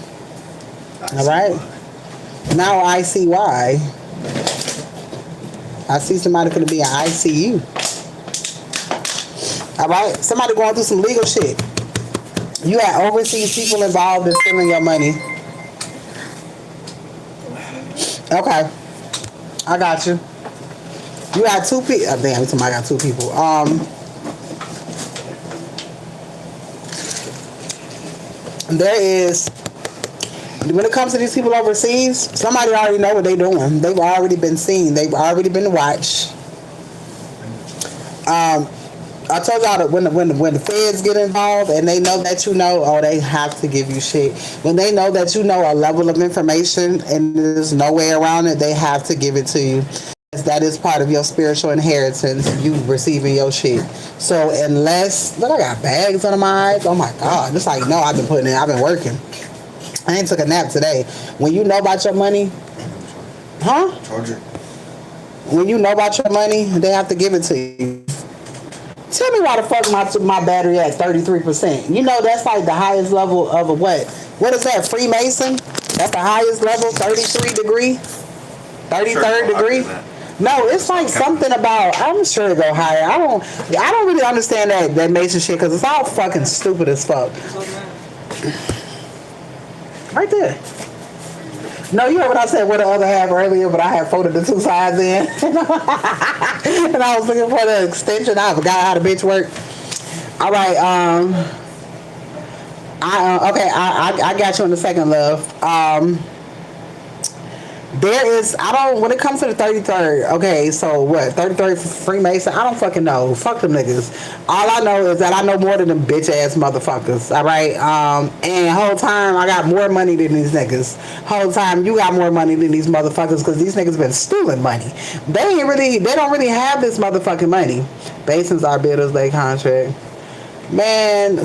All right? Now I see why. I see somebody could be in ICU. All right? Somebody going through some legal shit. You had overseas people involved in stealing your money. Okay. I got you. You had 2 people. Oh, damn, somebody got 2 people. There is, when it comes to these people overseas, somebody already know what they're doing. They've already been seen. They've already been watched. I told y'all that when the feds get involved and they know that you know, oh, they have to give you shit. When they know that you know a level of information and there's no way around it, they have to give it to you. That is part of your spiritual inheritance. You receiving your shit. So unless look, I got bags under my eyes. Oh my god! Just like no, I've been putting in. I've been working. I ain't took a nap today. When you know about your money, huh? Charger. When you know about your money, they have to give it to you. Tell me why the fuck my battery at 33%. You know that's like the highest level of a what? What is that? Freemason? That's the highest level, 33 degree? 33rd degree? No, it's like something about I'm sure it go higher. I don't really understand that Mason shit because it's all fucking stupid as fuck. Right there. No, you heard what I said with the other half earlier, but I had folded the two sides in. And I was looking for the extension. I forgot how the bitch worked. All right, I got you in a second, love. There is, when it comes to the 33rd, okay, so what, 33rd Freemason? I don't fucking know. Fuck them niggas. All I know is that I know more than them bitch ass motherfuckers, all right? And whole time I got more money than these niggas. Whole time you got more money than these motherfuckers because these niggas been stealing money. They don't really have this motherfucking money. Basins are bidders, they contract. Man,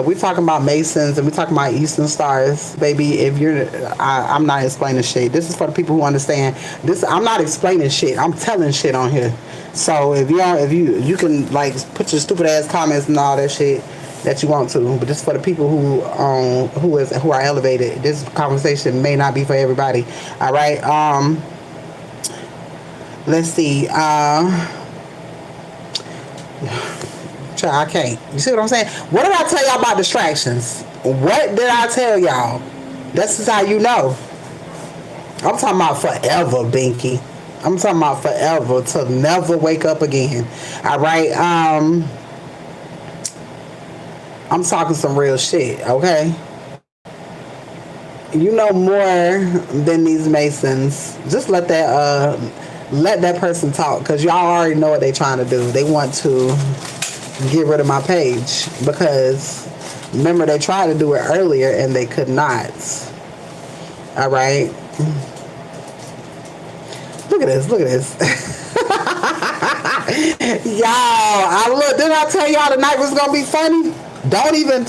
we talking about Masons and we talking about Eastern Stars, baby. If you're, I'm not explaining shit. This is for the people who understand. This, I'm not explaining shit. I'm telling shit on here. So if you can like put your stupid ass comments and all that shit that you want to, but this is for the people who are elevated. This conversation may not be for everybody. All right. Let's see. I can't. You see what I'm saying? What did I tell y'all about distractions? What did I tell y'all? This is how you know. I'm talking about forever, Binky. I'm talking about forever to never wake up again. All right. I'm talking some real shit. Okay. You know more than these Masons. Just let that person talk, because y'all already know what they trying to do. They want to get rid of my page because remember they tried to do it earlier and they could not. All right, look at this y'all. Didn't I tell y'all tonight was gonna be funny? Don't even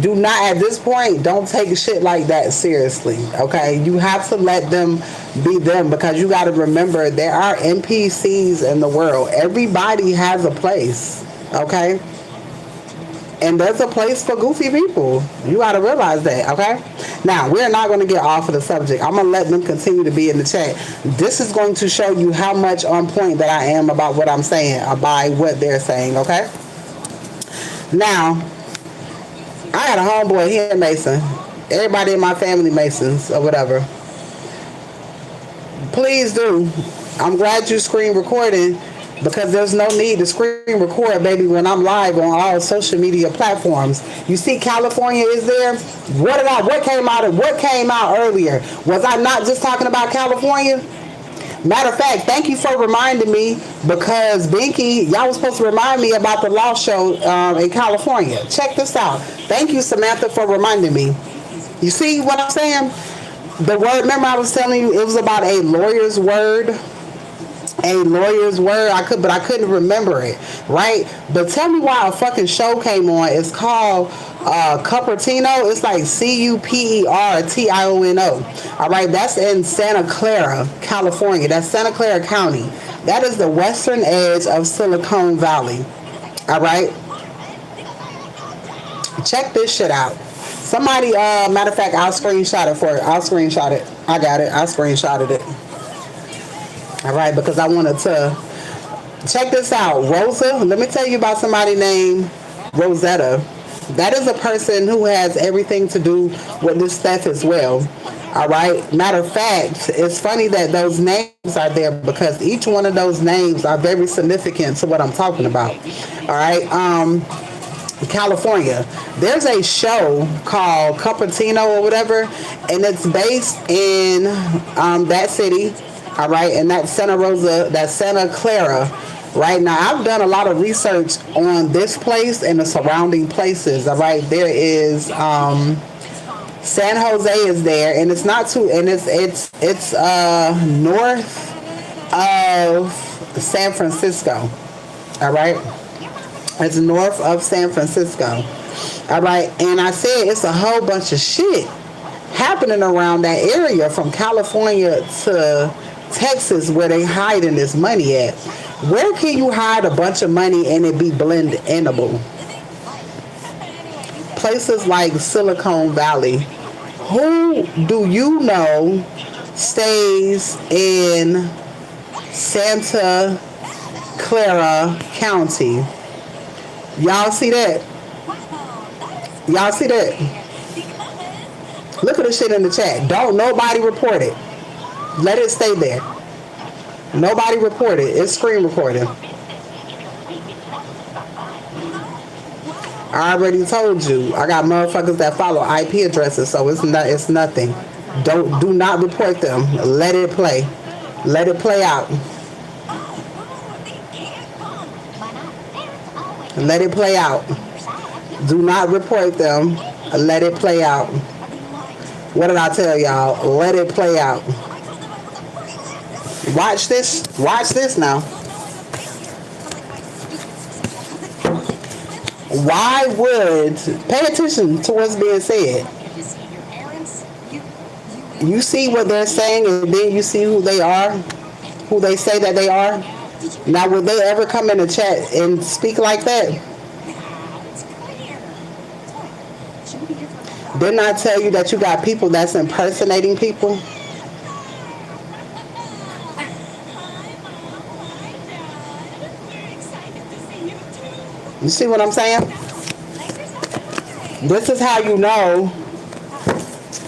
do not at this point, don't take shit like that seriously, okay? You have to let them be them, because you got to remember there are NPCs in the world. Everybody has a place, okay? And there's a place for goofy people. You got to realize that, okay? Now, we're not going to get off of the subject. I'm going to let them continue to be in the chat. This is going to show you how much on point that I am about what I'm saying, by what they're saying, okay? Now, I got a homeboy here, Mason. Everybody in my family Masons or whatever. Please do. I'm glad you screen recording, because there's no need to screen record, baby, when I'm live on all social media platforms. You see, California is there. What came out earlier? Was I not just talking about California? Matter of fact, thank you for reminding me, because Binky, y'all was supposed to remind me about the law show in California. Check this out. Thank you, Samantha, for reminding me. You see what I'm saying? The word, remember I was telling you it was about a lawyer's word? A lawyer's word. I couldn't remember it, right? But tell me why a fucking show came on. It's called Cupertino. It's like Cupertino. All right, that's in Santa Clara, California. That's Santa Clara County. That is the western edge of Silicon Valley. All right, check this shit out. Somebody, matter of fact, I'll screenshot it for you. I'll screenshot it. I got it. I screenshotted it. All right, because I wanted to check this out. Rosa, let me tell you about somebody named Rosetta. That is a person who has everything to do with this stuff as well. All right. Matter of fact, it's funny that those names are there, because each one of those names are very significant to what I'm talking about. All right. California. There's a show called Cupertino or whatever, and it's based in that city. All right, and that's Santa Clara, Right now, I've done a lot of research on this place and the surrounding places. All right, there is San Jose is there, and it's not too, and it's north of San Francisco. All right, it's north of San Francisco. All right, and I said it's a whole bunch of shit happening around that area from California to Texas where they hiding this money at. Where can you hide a bunch of money and it be blendable? Places like Silicon Valley. Who do you know stays in Santa Clara County? Y'all see that? Y'all see that? Look at the shit in the chat. Don't nobody report it. Let it stay there. Nobody report it. It's screen recording. I already told you. I got motherfuckers that follow IP addresses, so it's nothing. Do not report them. Let it play. Let it play out. Let it play out. Do not report them. Let it play out. What did I tell y'all? Let it play out. Watch this. Watch this now. Why would pay attention to what's being said? You see what they're saying, and then you see who they are, who they say that they are. Now, would they ever come in the chat and speak like that? Didn't I tell you that you got people that's impersonating people? You see what I'm saying? This is how you know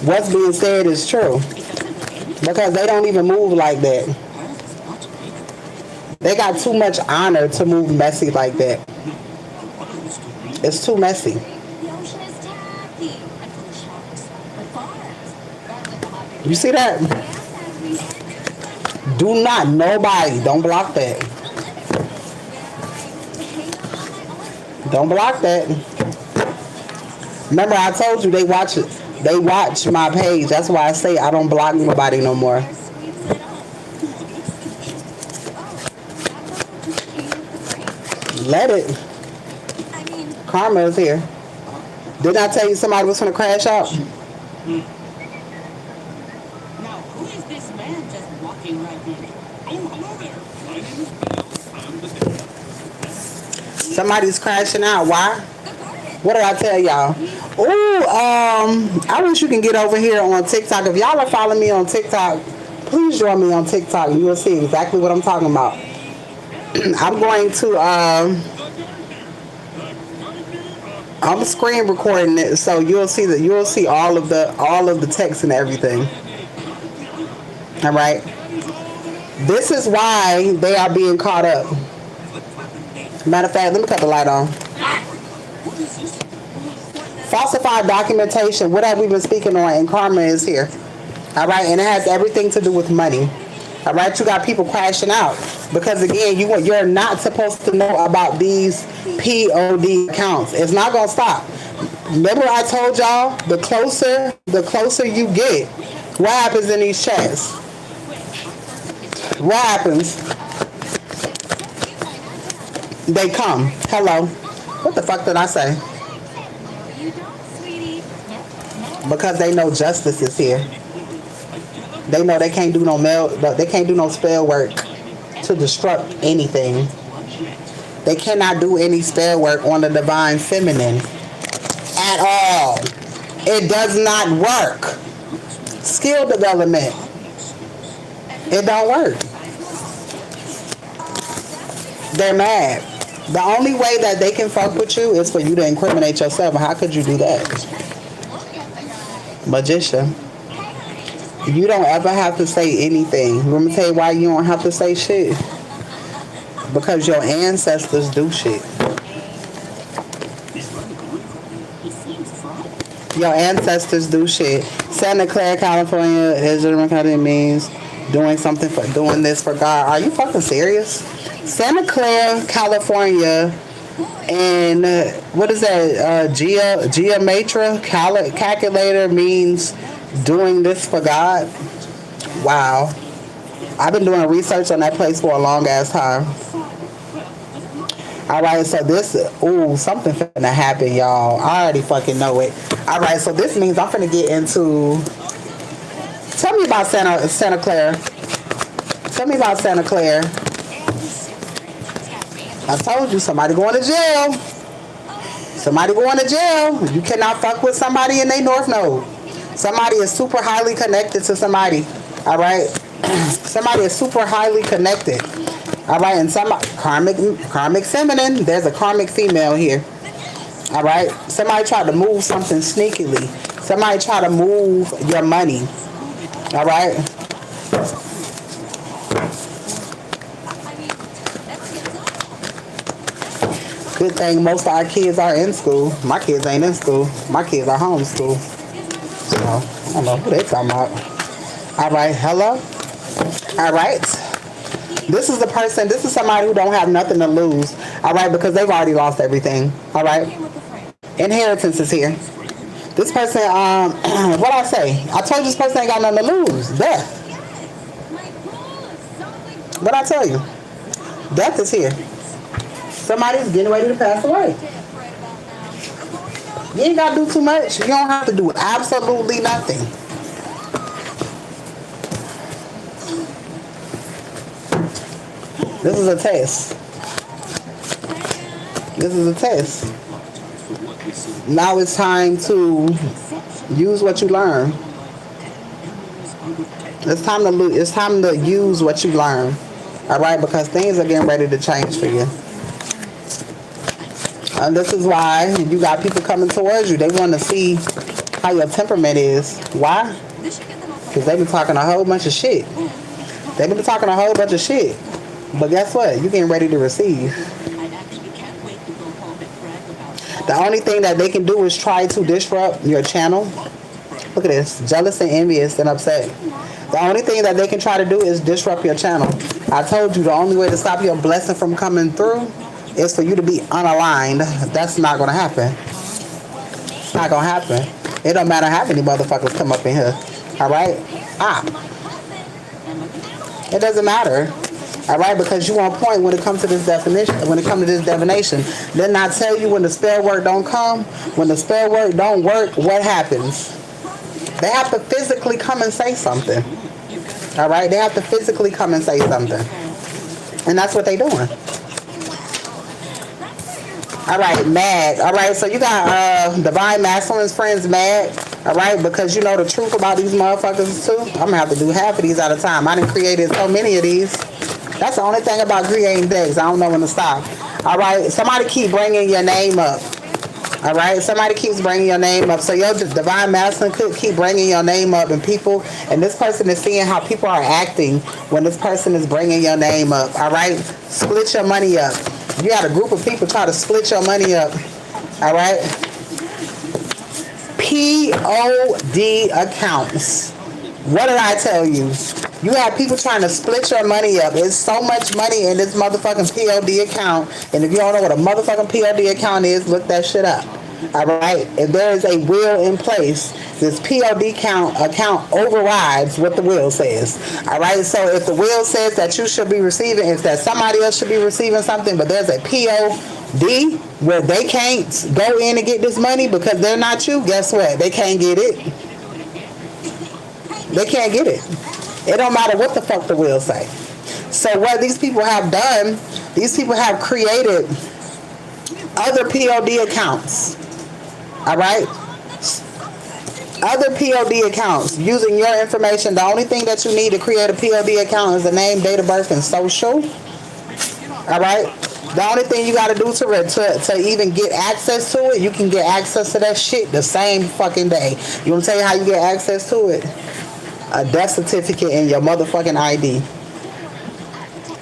what's being said is true. Because they don't even move like that. They got too much honor to move messy like that. It's too messy. You see that? Do not, nobody, don't block that. Don't block that. Remember, I told you they watch it. They watch my page. That's why I say I don't block nobody no more. Let it. Karma is here. Didn't I tell you somebody was gonna crash out? Somebody's crashing out. Why? What did I tell y'all? Ooh, I wish you can get over here on TikTok. If y'all are following me on TikTok, please join me on TikTok and you'll see exactly what I'm talking about. I'm going to, I'm screen recording it so you'll see all of the text and everything. All right. This is why they are being caught up. Matter of fact, let me cut the light on. Falsified documentation. What have we been speaking on? And karma is here. All right, and it has everything to do with money. All right, you got people crashing out because again, you're not supposed to know about these POD accounts. It's not gonna stop. Remember, I told y'all the closer you get. What happens in these chats? What happens? They come. Hello. What the fuck did I say? Because they know justice is here. They know they can't do no spell work to disrupt anything. They cannot do any spell work on the divine feminine at all. It does not work. Skill development. It don't work. They're mad. The only way that they can fuck with you is for you to incriminate yourself. How could you do that? Magician. You don't ever have to say anything. Let me tell you why you don't have to say shit. Because your ancestors do shit. Your ancestors do shit. Santa Clara, California, Israel, means doing this for God. Are you fucking serious? Santa Clara, California, and what is that? Geometra calculator means doing this for God. Wow. I've been doing research on that place for a long ass time. All right, so this, ooh, something finna happen, y'all. I already fucking know it. All right, so this means I'm finna get into. Tell me about Santa Clara. Tell me about Santa Clara. I told you somebody going to jail. Somebody going to jail. You cannot fuck with somebody in their North Node. Somebody is super highly connected to somebody. All right, somebody is super highly connected. All right, and some karmic feminine. There's a karmic female here. All right, somebody tried to move something sneakily. Somebody tried to move your money. All right. Good thing most of our kids are in school. My kids ain't in school. My kids are homeschooled. So I don't know who they talking about. All right, hello. All right. This is the person. This is somebody who don't have nothing to lose. All right, because they've already lost everything. All right. Inheritance is here. This person. What I say? I told you this person ain't got nothing to lose. Death. What I tell you? Death is here. Somebody's getting ready to pass away. You ain't got to do too much. You don't have to do absolutely nothing. This is a test. This is a test. Now it's time to use what you learn. It's time to It's time to use what you learn. All right, because things are getting ready to change for you. And this is why you got people coming towards you. They want to see how your temperament is. Why? Because they've been talking a whole bunch of shit. They've been talking a whole bunch of shit. But guess what? You're getting ready to receive. The only thing that they can do is try to disrupt your channel. Look at this. Jealous and envious and upset. The only thing that they can try to do is disrupt your channel. I told you the only way to stop your blessing from coming through is for you to be unaligned. That's not going to happen. It's not going to happen. It don't matter how many motherfuckers come up in here. All right? It doesn't matter. All right, because you on point when it comes to this definition. When it comes to this divination, then I tell you when the spell work don't come, when the spell work don't work, what happens? They have to physically come and say something. All right, they have to physically come and say something, and that's what they doing. All right, mad. All right, so you got divine masculine's friends mad. All right, because you know the truth about these motherfuckers too. I'm gonna have to do half of these at a time. I done created so many of these. That's the only thing about creating decks. I don't know when to stop. All right, somebody keep bringing your name up. All right, somebody keeps bringing your name up. So your divine masculine could keep bringing your name up, and people, and this person is seeing how people are acting when this person is bringing your name up. All right, split your money up. You got a group of people try to split your money up. All right. POD accounts. What did I tell you? You have people trying to split your money up. There's so much money in this motherfucking POD account. And if you don't know what a motherfucking POD account is, look that shit up. All right? If there is a will in place, this POD account overrides what the will says. All right? So if the will says that you should be receiving, if that somebody else should be receiving something, but there's a POD where they can't go in and get this money because they're not you, guess what? They can't get it. They can't get it. It don't matter what the fuck the will say. So what these people have done, these people have created other POD accounts. All right? Other POD accounts using your information. The only thing that you need to create a POD account is the name, date of birth, and social. All right? The only thing you got to do to even get access to it, you can get access to that shit the same fucking day. You want to tell you how you get access to it? A death certificate and your motherfucking ID.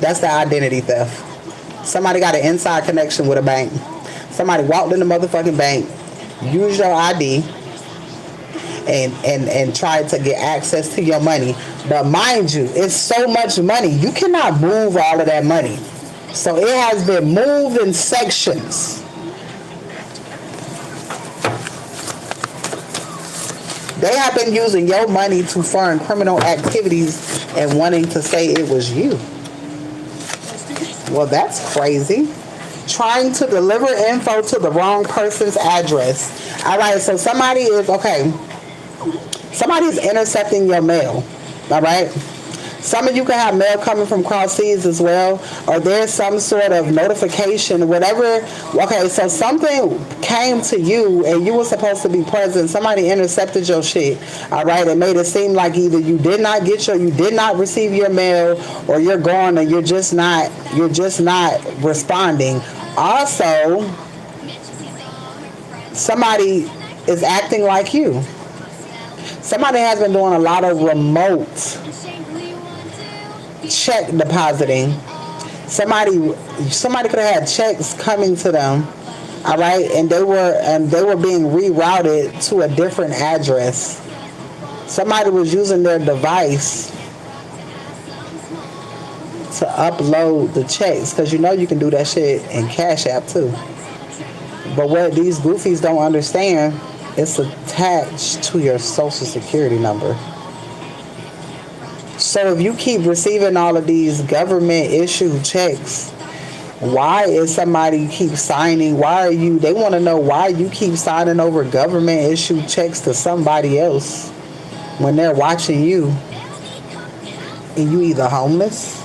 That's the identity theft. Somebody got an inside connection with a bank. Somebody walked in the motherfucking bank, used your ID, and tried to get access to your money. But mind you, it's so much money. You cannot move all of that money. So it has been moved in sections. They have been using your money to fund criminal activities and wanting to say it was you. Well, that's crazy. Trying to deliver info to the wrong person's address. All right, so somebody is intercepting your mail. All right. Some of you can have mail coming from cross seas as well, or there's some sort of notification, whatever. Okay, so something came to you and you were supposed to be present. Somebody intercepted your shit. All right, it made it seem like either you did not receive your mail, or you're gone, and you're just not responding. Also, somebody is acting like you. Somebody has been doing a lot of remote check depositing. Somebody could have had checks coming to them, all right, and they were being rerouted to a different address. Somebody was using their device to upload the checks, because you know you can do that shit in Cash App too. But what these goofies don't understand, it's attached to your social security number. So if you keep receiving all of these government issued checks, why is somebody keep signing? They want to know why you keep signing over government issued checks to somebody else when they're watching you, and you either homeless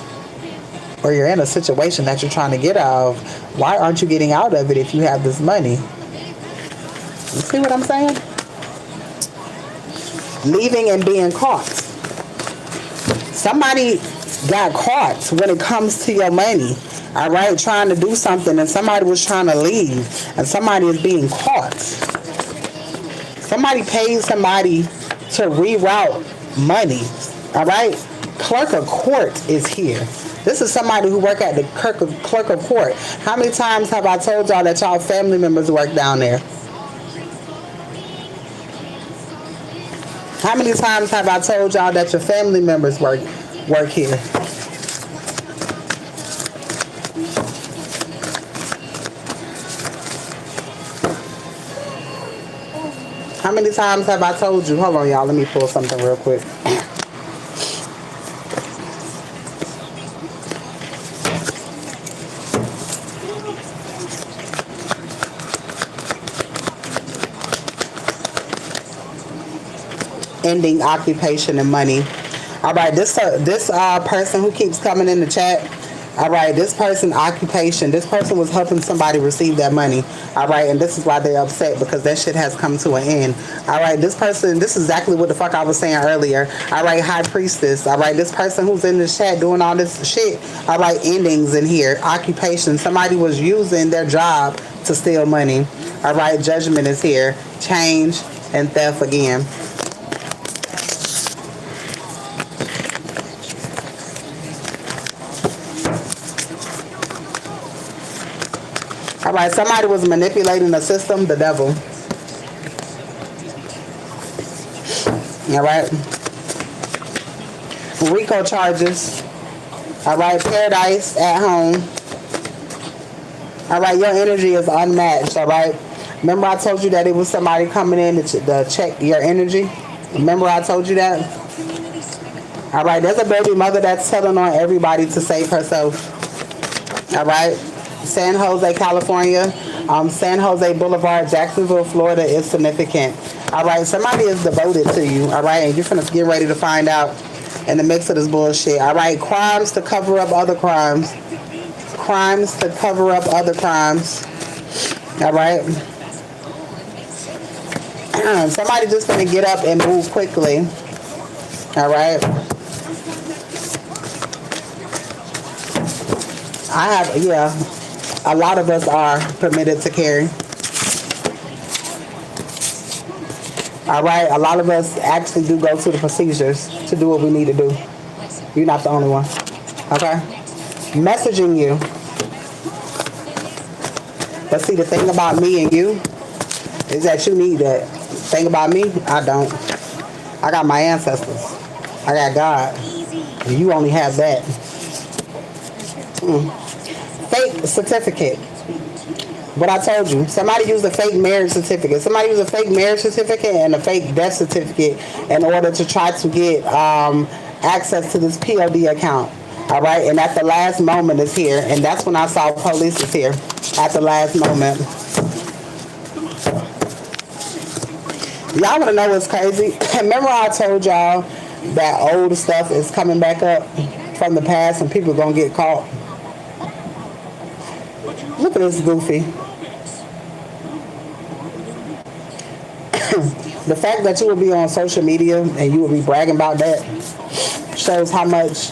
or you're in a situation that you're trying to get out of. Why aren't you getting out of it if you have this money? You see what I'm saying? Leaving and being caught. Somebody got caught when it comes to your money, all right, trying to do something, and somebody was trying to leave, and somebody is being caught. Somebody paid somebody to reroute money, all right? Clerk of court is here. This is somebody who work at the clerk of court. How many times have I told y'all that y'all family members work down there? How many times have I told y'all that your family members work here? How many times have I told you? Hold on, y'all. Let me pull something real quick. Ending occupation and money. All right, this person who keeps coming in the chat. All right, this person occupation. This person was helping somebody receive that money. All right, and this is why they're upset, because that shit has come to an end. All right, this person. This is exactly what the fuck I was saying earlier. All right, high priestess. All right, this person who's in the chat doing all this shit. All right, endings in here. Occupation. Somebody was using their job to steal money. All right, judgment is here. Change and theft again. All right, somebody was manipulating the system, the devil. All right. RICO charges. All right, paradise at home. All right, your energy is unmatched, all right? Remember I told you that it was somebody coming in to check your energy? Remember I told you that? All right, there's a baby mother that's telling on everybody to save herself. All right? San Jose, California, San Jose Boulevard, Jacksonville, Florida is significant. All right, somebody is devoted to you, all right, and you're finna get ready to find out in the mix of this bullshit. All right, crimes to cover up other crimes. Crimes to cover up other crimes. All right. Somebody just gonna get up and move quickly. All right. A lot of us are permitted to carry. All right, a lot of us actually do go through the procedures to do what we need to do. You're not the only one. Okay? Messaging you. But see, the thing about me and you is that you need that. The thing about me, I don't. I got my ancestors. I got God. And you only have that. fake certificate. What I told you, somebody used a fake marriage certificate. Somebody used a fake marriage certificate and a fake death certificate in order to try to get access to this POD account. All right, and at the last moment is here, and that's when I saw police is here. At the last moment, y'all wanna know what's crazy? Remember I told y'all that old stuff is coming back up from the past, and people gonna get caught. Look at this goofy. The fact that you will be on social media and you will be bragging about that shows how much,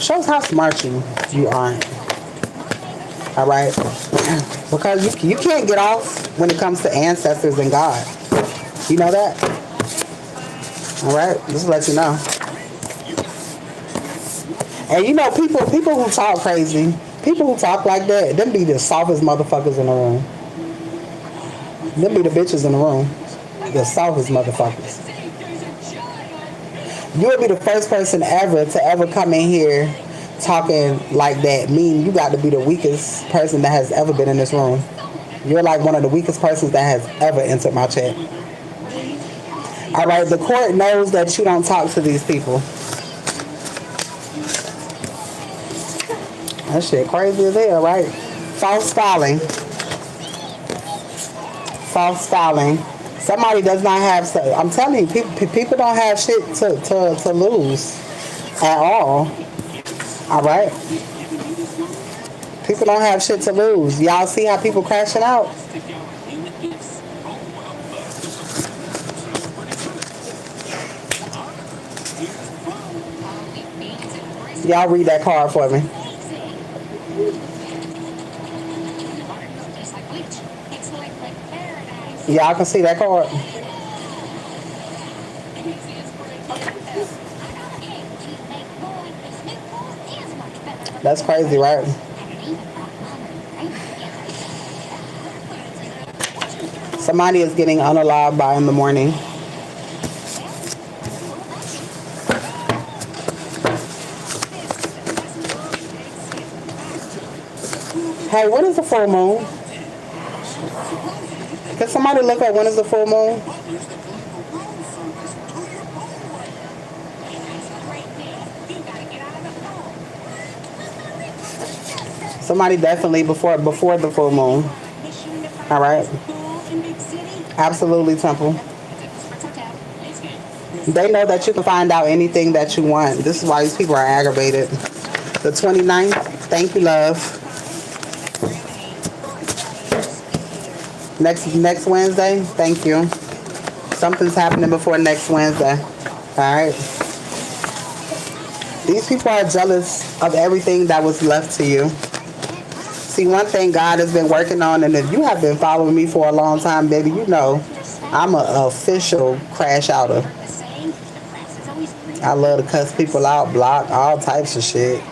shows how smart you are. All right, because you can't get off when it comes to ancestors and God. You know that. All right, just to let you know. And you know, people who talk crazy, people who talk like that, them be the softest motherfuckers in the room. Them be the bitches in the room. The softest motherfuckers. You would be the first person ever to ever come in here talking like that. Meaning you got to be the weakest person that has ever been in this room. You're like one of the weakest persons that has ever entered my chat. All right, the court knows that you don't talk to these people. That shit crazy as hell, right? False filing. False filing. Somebody does not have. I'm telling you, people don't have shit to lose at all. All right. People don't have shit to lose. Y'all see how people crashing out? Y'all read that card for me. Y'all can see that card. That's crazy, right? Somebody is getting unalive by in the morning. Hey, when is the full moon? Can somebody look at when is the full moon? Somebody definitely before the full moon. All right. Absolutely, Temple. They know that you can find out anything that you want. This is why these people are aggravated. The 29th. Thank you, love. Next Wednesday. Thank you. Something's happening before next Wednesday. All right. These people are jealous of everything that was left to you. See, one thing God has been working on, and if you have been following me for a long time, baby, you know I'm an official crash outer. I love to cuss people out, block, all types of shit.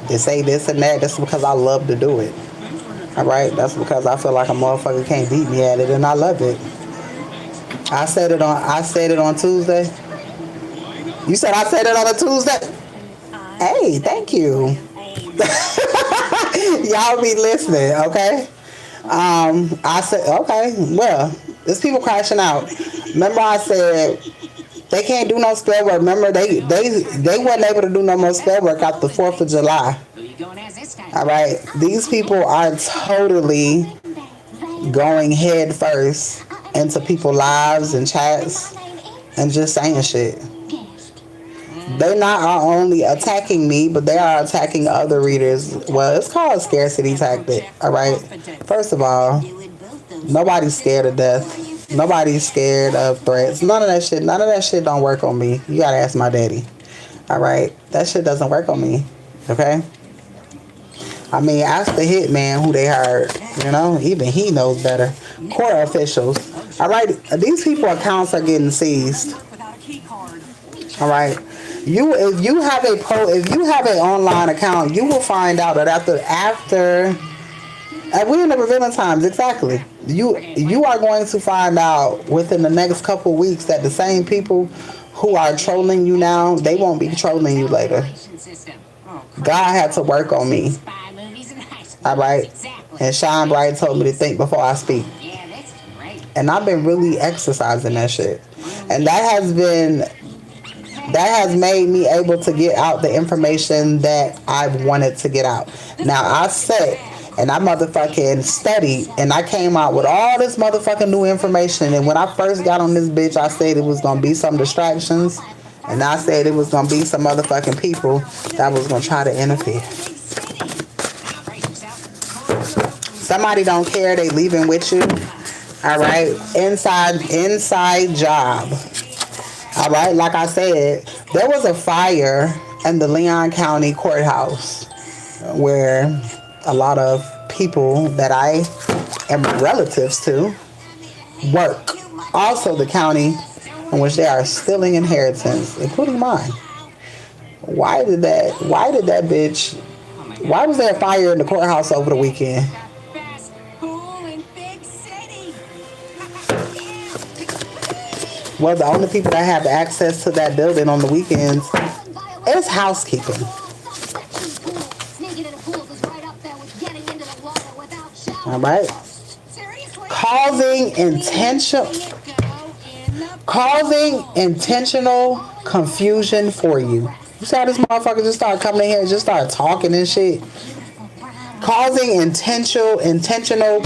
They say this and that. That's because I love to do it. All right? That's because I feel like a motherfucker can't beat me at it, and I love it. I said it on Tuesday. You said I said it on a Tuesday? Hey, thank you. Y'all be listening, okay? I said, okay, well, there's people crashing out. Remember I said they can't do no spell work. Remember they wasn't able to do no more spell work after the 4th of July. All right, these people are totally going head first into people's lives and chats and just saying shit. They not only attacking me, but they are attacking other readers. Well, it's called a scarcity tactic, all right? First of all, nobody's scared of death. Nobody's scared of threats. None of that shit don't work on me. You gotta ask my daddy, all right? That shit doesn't work on me, okay? I mean, ask the hitman who they hired. You know, even he knows better. Court officials. All right, these people accounts are getting seized. All right, if you have an online account, you will find out that after and we're in the revealing times, exactly. You are going to find out within the next couple weeks that the same people who are trolling you now, they won't be trolling you later. God had to work on me. All right. And Shine Bright told me to think before I speak. And I've been really exercising that shit. And that has made me able to get out the information that I've wanted to get out. Now I sat and I motherfucking studied and I came out with all this motherfucking new information. And when I first got on this bitch, I said it was gonna be some distractions. And I said it was gonna be some motherfucking people that was gonna try to interfere. Somebody don't care, they leaving with you. All right. Inside job. All right, like I said, there was a fire in the Leon County Courthouse where a lot of people that I am relatives to work. Also, the county in which they are stealing inheritance, including mine. Why did that bitch? Why was there a fire in the courthouse over the weekend? Well, the only people that have access to that building on the weekends is housekeeping. All right. Causing intentional confusion for you. You see how this motherfucker just started coming in here and just started talking and shit? Causing intentional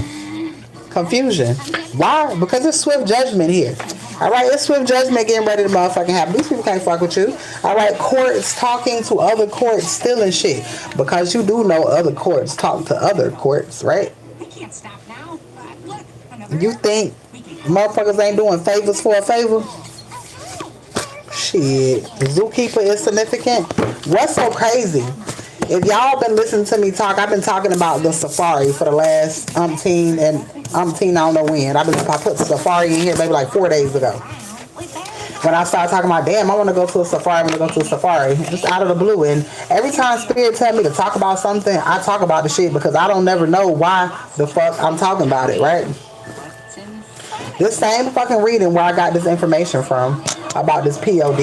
confusion. Why? Because it's swift judgment here. All right, it's swift judgment getting ready to motherfucking happen. These people can't fuck with you. All right, courts talking to other courts, stealing shit. Because you do know other courts talk to other courts, right? You think motherfuckers ain't doing favors for a favor? Shit, zookeeper is significant. What's so crazy? If y'all been listening to me talk, I've been talking about the safari for the last umpteen, I don't know when. I put the safari in here maybe like 4 days ago. When I started talking about, damn, I want to go to a safari, just out of the blue. And every time Spirit tell me to talk about something, I talk about the shit because I don't never know why the fuck I'm talking about it, right? This same fucking reading where I got this information from about this POD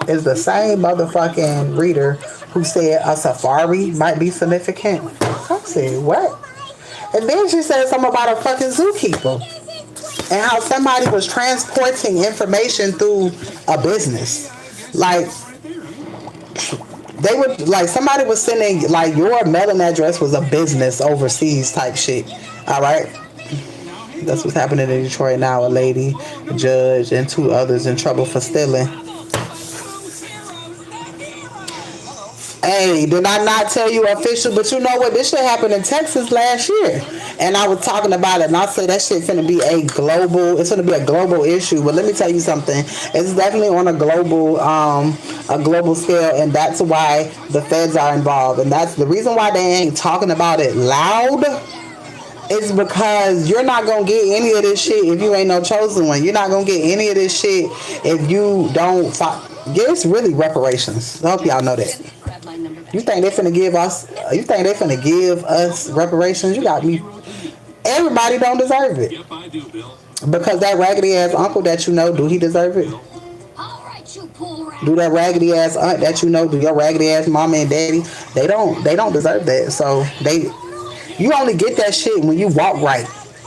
is the same motherfucking reader who said a safari might be significant. I said, what? And then she said something about a fucking zookeeper and how somebody was transporting information through a business. Like, they would, like, somebody was sending, like, your mailing address was a business overseas type shit. All right? That's what's happening in Detroit now. A lady, a judge, and 2 others in trouble for stealing. Hey, did I not tell you official? But you know what? This shit happened in Texas last year. And I was talking about it, and I said that shit finna be a global issue. But let me tell you something. It's definitely on a global scale, and that's why the feds are involved. And that's the reason why they ain't talking about it loud. It's because you're not going to get any of this shit if you ain't no chosen one. You're not going to get any of this shit if you don't it's really reparations. I hope y'all know that. You think they finna give us reparations? You got me. Everybody don't deserve it. Because that raggedy ass uncle that you know, do he deserve it? Do that raggedy ass aunt that you know, do your raggedy ass mama and daddy, they don't deserve that. So you only get that shit when you walk right.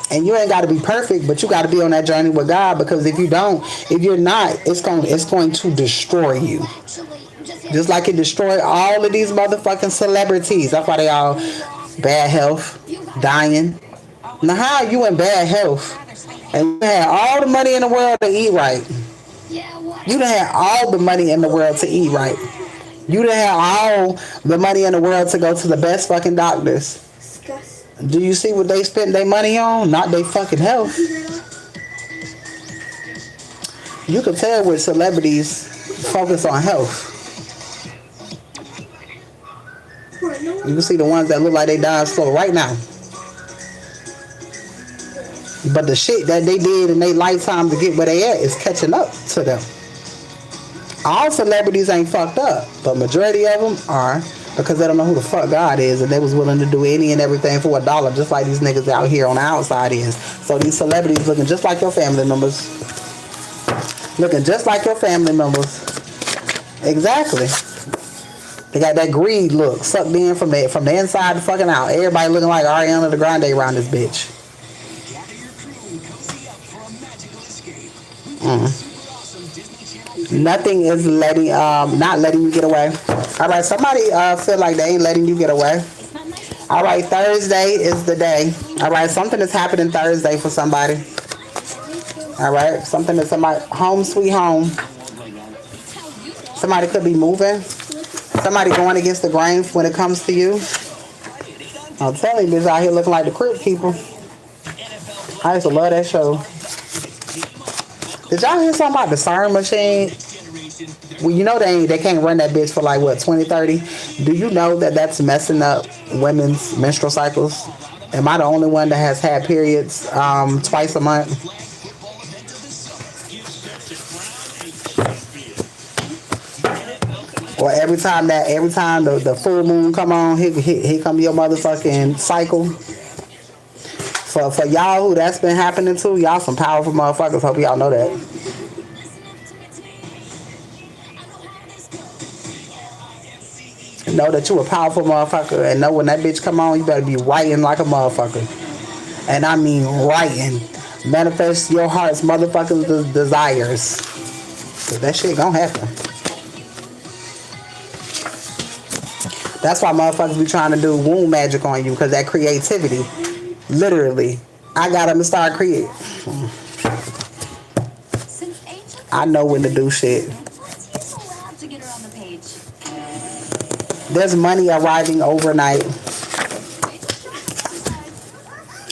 And you ain't got to be perfect, but you got to be on that journey with God, because if you're not, it's going to destroy you. Just like it destroyed all of these motherfucking celebrities. That's why they all bad health, dying. Now how are you in bad health and you had all the money in the world to eat right? You done had all the money in the world to eat right. You done had all the money in the world to go to the best fucking doctors. Do you see what they spent their money on? Not their fucking health. You can tell with celebrities focus on health. You can see the ones that look like they dying slow right now. But the shit that they did in their lifetime to get where they at is catching up to them. All celebrities ain't fucked up, but majority of them are, because they don't know who the fuck God is, and they was willing to do any and everything for $1, just like these niggas out here on the outside is. So these celebrities looking just like your family members. Looking just like your family members. Exactly. They got that greed look sucked in from the inside to fucking out. Everybody looking like Ariana the Grande around this bitch. Nothing is letting not letting you get away. All right, somebody feel like they ain't letting you get away. All right, Thursday is the day. All right, something is happening Thursday for somebody. All right, something that somebody home sweet home. Somebody could be moving. Somebody going against the grain when it comes to you. I'm telling you, bitch out here looking like the Crypt Keeper. I used to love that show. Did y'all hear something about the sewing machine? Well, you know they can't run that bitch for like what 2030. Do you know that that's messing up women's menstrual cycles? Am I the only one that has had periods twice a month? Or every time the full moon come on, here come your motherfucking cycle. For y'all who that's been happening to, y'all some powerful motherfuckers. Hope y'all know that. Know that you a powerful motherfucker and know when that bitch come on, you better be writing like a motherfucker. And I mean writing. Manifest your heart's motherfucking desires. Cause that shit gonna happen. That's why motherfuckers be trying to do womb magic on you, because that creativity. Literally. I got them to start creating. I know when to do shit. There's money arriving overnight.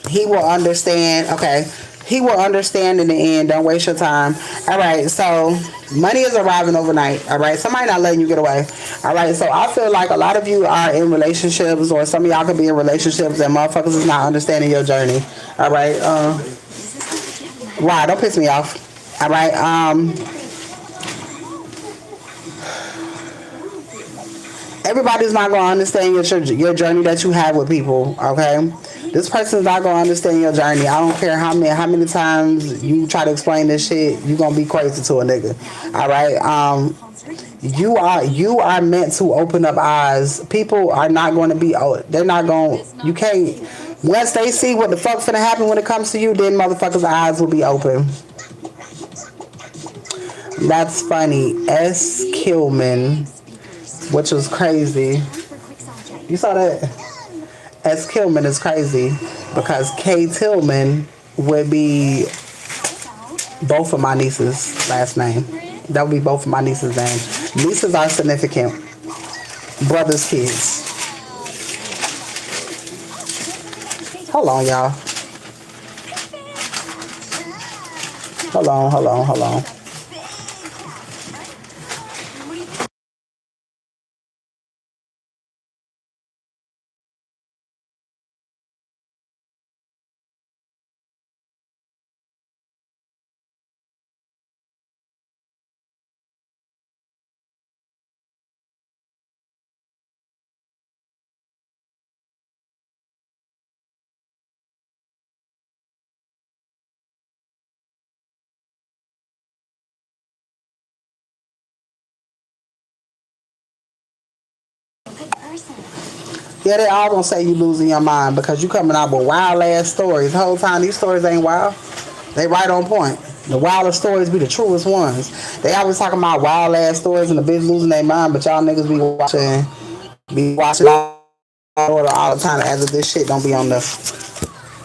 He will understand. Okay. He will understand in the end. Don't waste your time. All right. So money is arriving overnight. All right. Somebody not letting you get away. All right. So I feel like a lot of you are in relationships, or some of y'all could be in relationships, and motherfuckers is not understanding your journey. All right. Why? Don't piss me off. All right. Everybody's not gonna understand your journey that you have with people. Okay. This person's not gonna understand your journey. I don't care how many times you try to explain this shit. You gonna be crazy to a nigga. All right. You are meant to open up eyes. People are not going to be. Oh, they're not going. You can't. Once they see what the fuck's gonna happen when it comes to you, then motherfuckers' eyes will be open. That's funny. S. Killman, which was crazy. You saw that? S. Killman is crazy because K. Tillman would be both of my nieces' last name. That would be both of my nieces' names. Nieces are significant. Brothers' kids. Hold on, y'all. Hold on. Yeah, they all gonna say you losing your mind because you coming out with wild ass stories. The whole time these stories ain't wild. They right on point. The wildest stories be the truest ones. They always talking about wild ass stories and the bitch losing their mind, but y'all niggas be watching order all the time as if this shit don't be on the.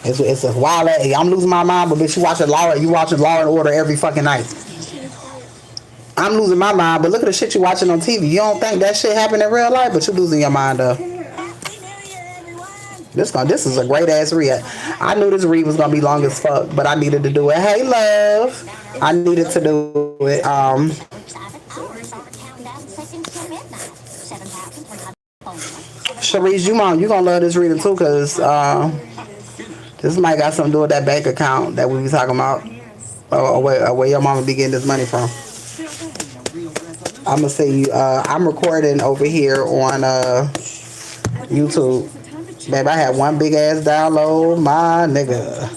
It's a wild ass. I'm losing my mind, but bitch, you watching Law and Order every fucking night. I'm losing my mind, but look at the shit you watching on TV. You don't think that shit happened in real life, but you losing your mind though. This is a great ass read. I knew this read was gonna be long as fuck, but I needed to do it. Hey love, I needed to do it. Sharice, you gonna love this reading too, cause this might got something to do with that bank account that we be talking about, or where your mama be getting this money from. I'm gonna say I'm recording over here on YouTube. Babe, I had one big ass download, my nigga.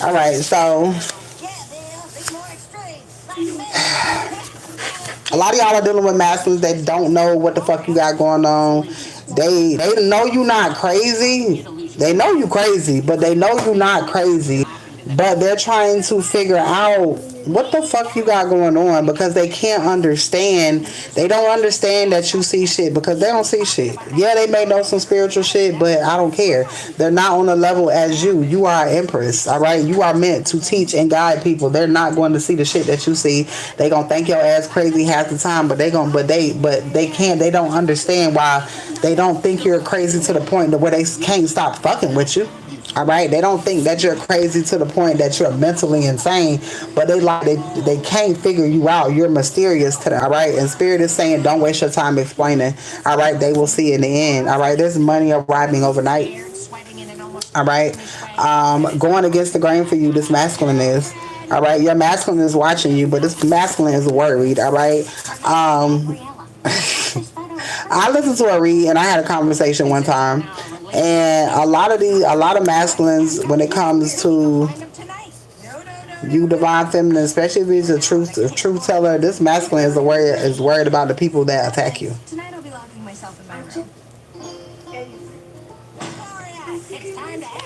All right, so A lot of y'all are dealing with masculines that don't know what the fuck you got going on. They know you not crazy. They know you crazy, but they know you not crazy. But they're trying to figure out what the fuck you got going on because they can't understand. They don't understand that you see shit because they don't see shit. Yeah, they may know some spiritual shit, but I don't care. They're not on the level as you. You are an empress, all right? You are meant to teach and guide people. They're not going to see the shit that you see. They gonna think your ass crazy half the time, but they can't. They don't understand why they don't think you're crazy to the point that where they can't stop fucking with you. All right, they don't think that you're crazy to the point that you're mentally insane, but they can't figure you out. You're mysterious to them. All right, and spirit is saying, don't waste your time explaining. All right, they will see in the end. All right, there's money arriving overnight. All right, going against the grain for you. This masculine is. All right, your masculine is watching you, but this masculine is worried. All right. I listened to a read and I had a conversation one time, and a lot of masculines when it comes to you divine feminine, especially if he's a truth teller, this masculine is worried about the people that attack you. Tonight I'll be locking myself in my room.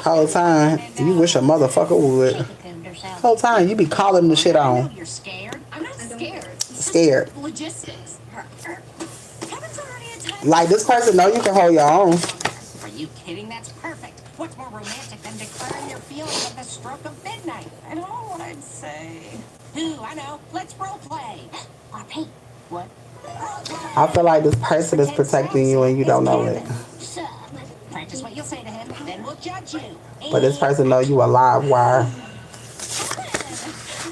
Whole time you wish a motherfucker would. Whole time you be calling the shit on. You're scared? I'm not scared. Scared. Logistics. Kevin's already a time. Like this person know you can hold your own. Are you kidding? That's perfect. What's more romantic than declaring your feelings at the stroke of midnight? I don't know what I'd say. I know. Let's role play. Or paint. What? I feel like this person is protecting you and you don't know it. So, practice what you'll say to him, then we'll judge you. But this person know you a live wire.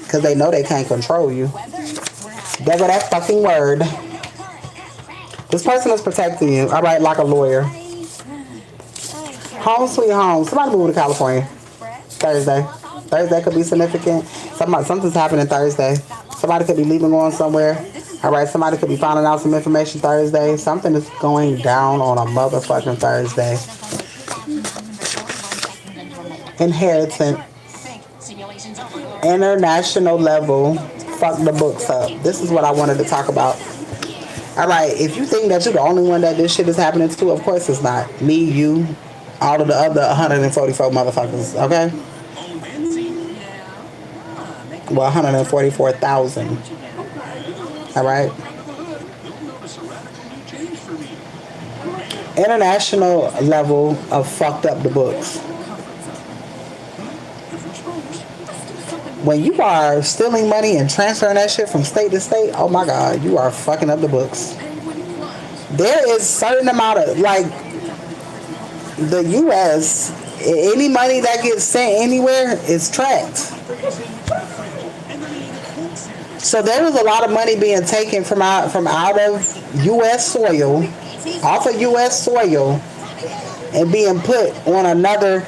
Because they know they can't control you. There go that fucking word. This person is protecting you. All right, like a lawyer. Home sweet home. Somebody move to California. Thursday. Thursday could be significant. Something's happening Thursday. Somebody could be leaving, going somewhere. All right, somebody could be finding out some information Thursday. Something is going down on a motherfucking Thursday. Inheritance. International level. Fuck the books up. This is what I wanted to talk about. All right, if you think that you're the only one that this shit is happening to, of course it's not. Me, you, all of the other 144 motherfuckers, okay? Well, 144,000. All right? International level of fucked up the books. When you are stealing money and transferring that shit from state to state, oh my God, you are fucking up the books. There is certain amount of, like, the U.S., any money that gets sent anywhere is tracked. So there was a lot of money being taken from out of U.S. soil, off of U.S. soil, and being put on another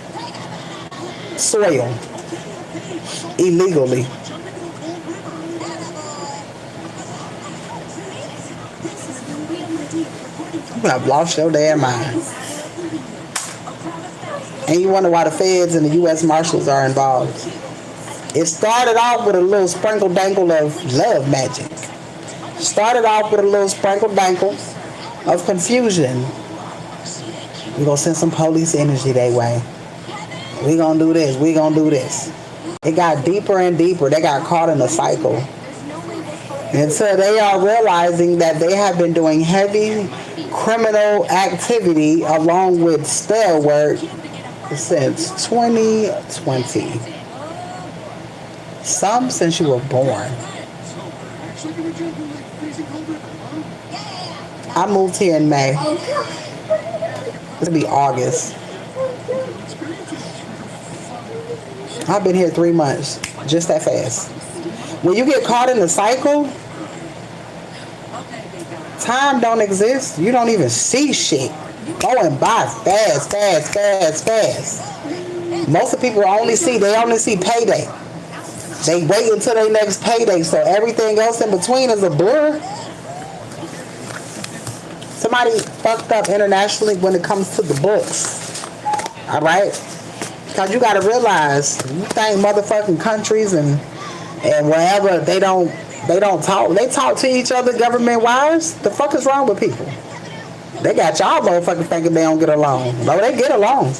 soil illegally. You have lost your damn mind. And you wonder why the feds and the U.S. Marshals are involved. It started off with a little sprinkle dangle of love magic. Started off with a little sprinkle dangle of confusion. We're going to send some police energy their way. We're going to do this. We're going to do this. It got deeper and deeper. They got caught in a cycle. Until they are realizing that they have been doing heavy criminal activity along with spell work since 2020. Some since you were born. I moved here in May. It'll be August. I've been here 3 months. Just that fast. When you get caught in the cycle, time don't exist. You don't even see shit going by fast, fast, fast, fast. Most of the people only see payday. They wait until their next payday, so everything else in between is a blur. Somebody fucked up internationally when it comes to the books. All right? Because you got to realize, you think motherfucking countries and wherever, they don't They don't talk. They talk to each other government wise. The fuck is wrong with people? They got y'all motherfuckers thinking they don't get along. No, they get along.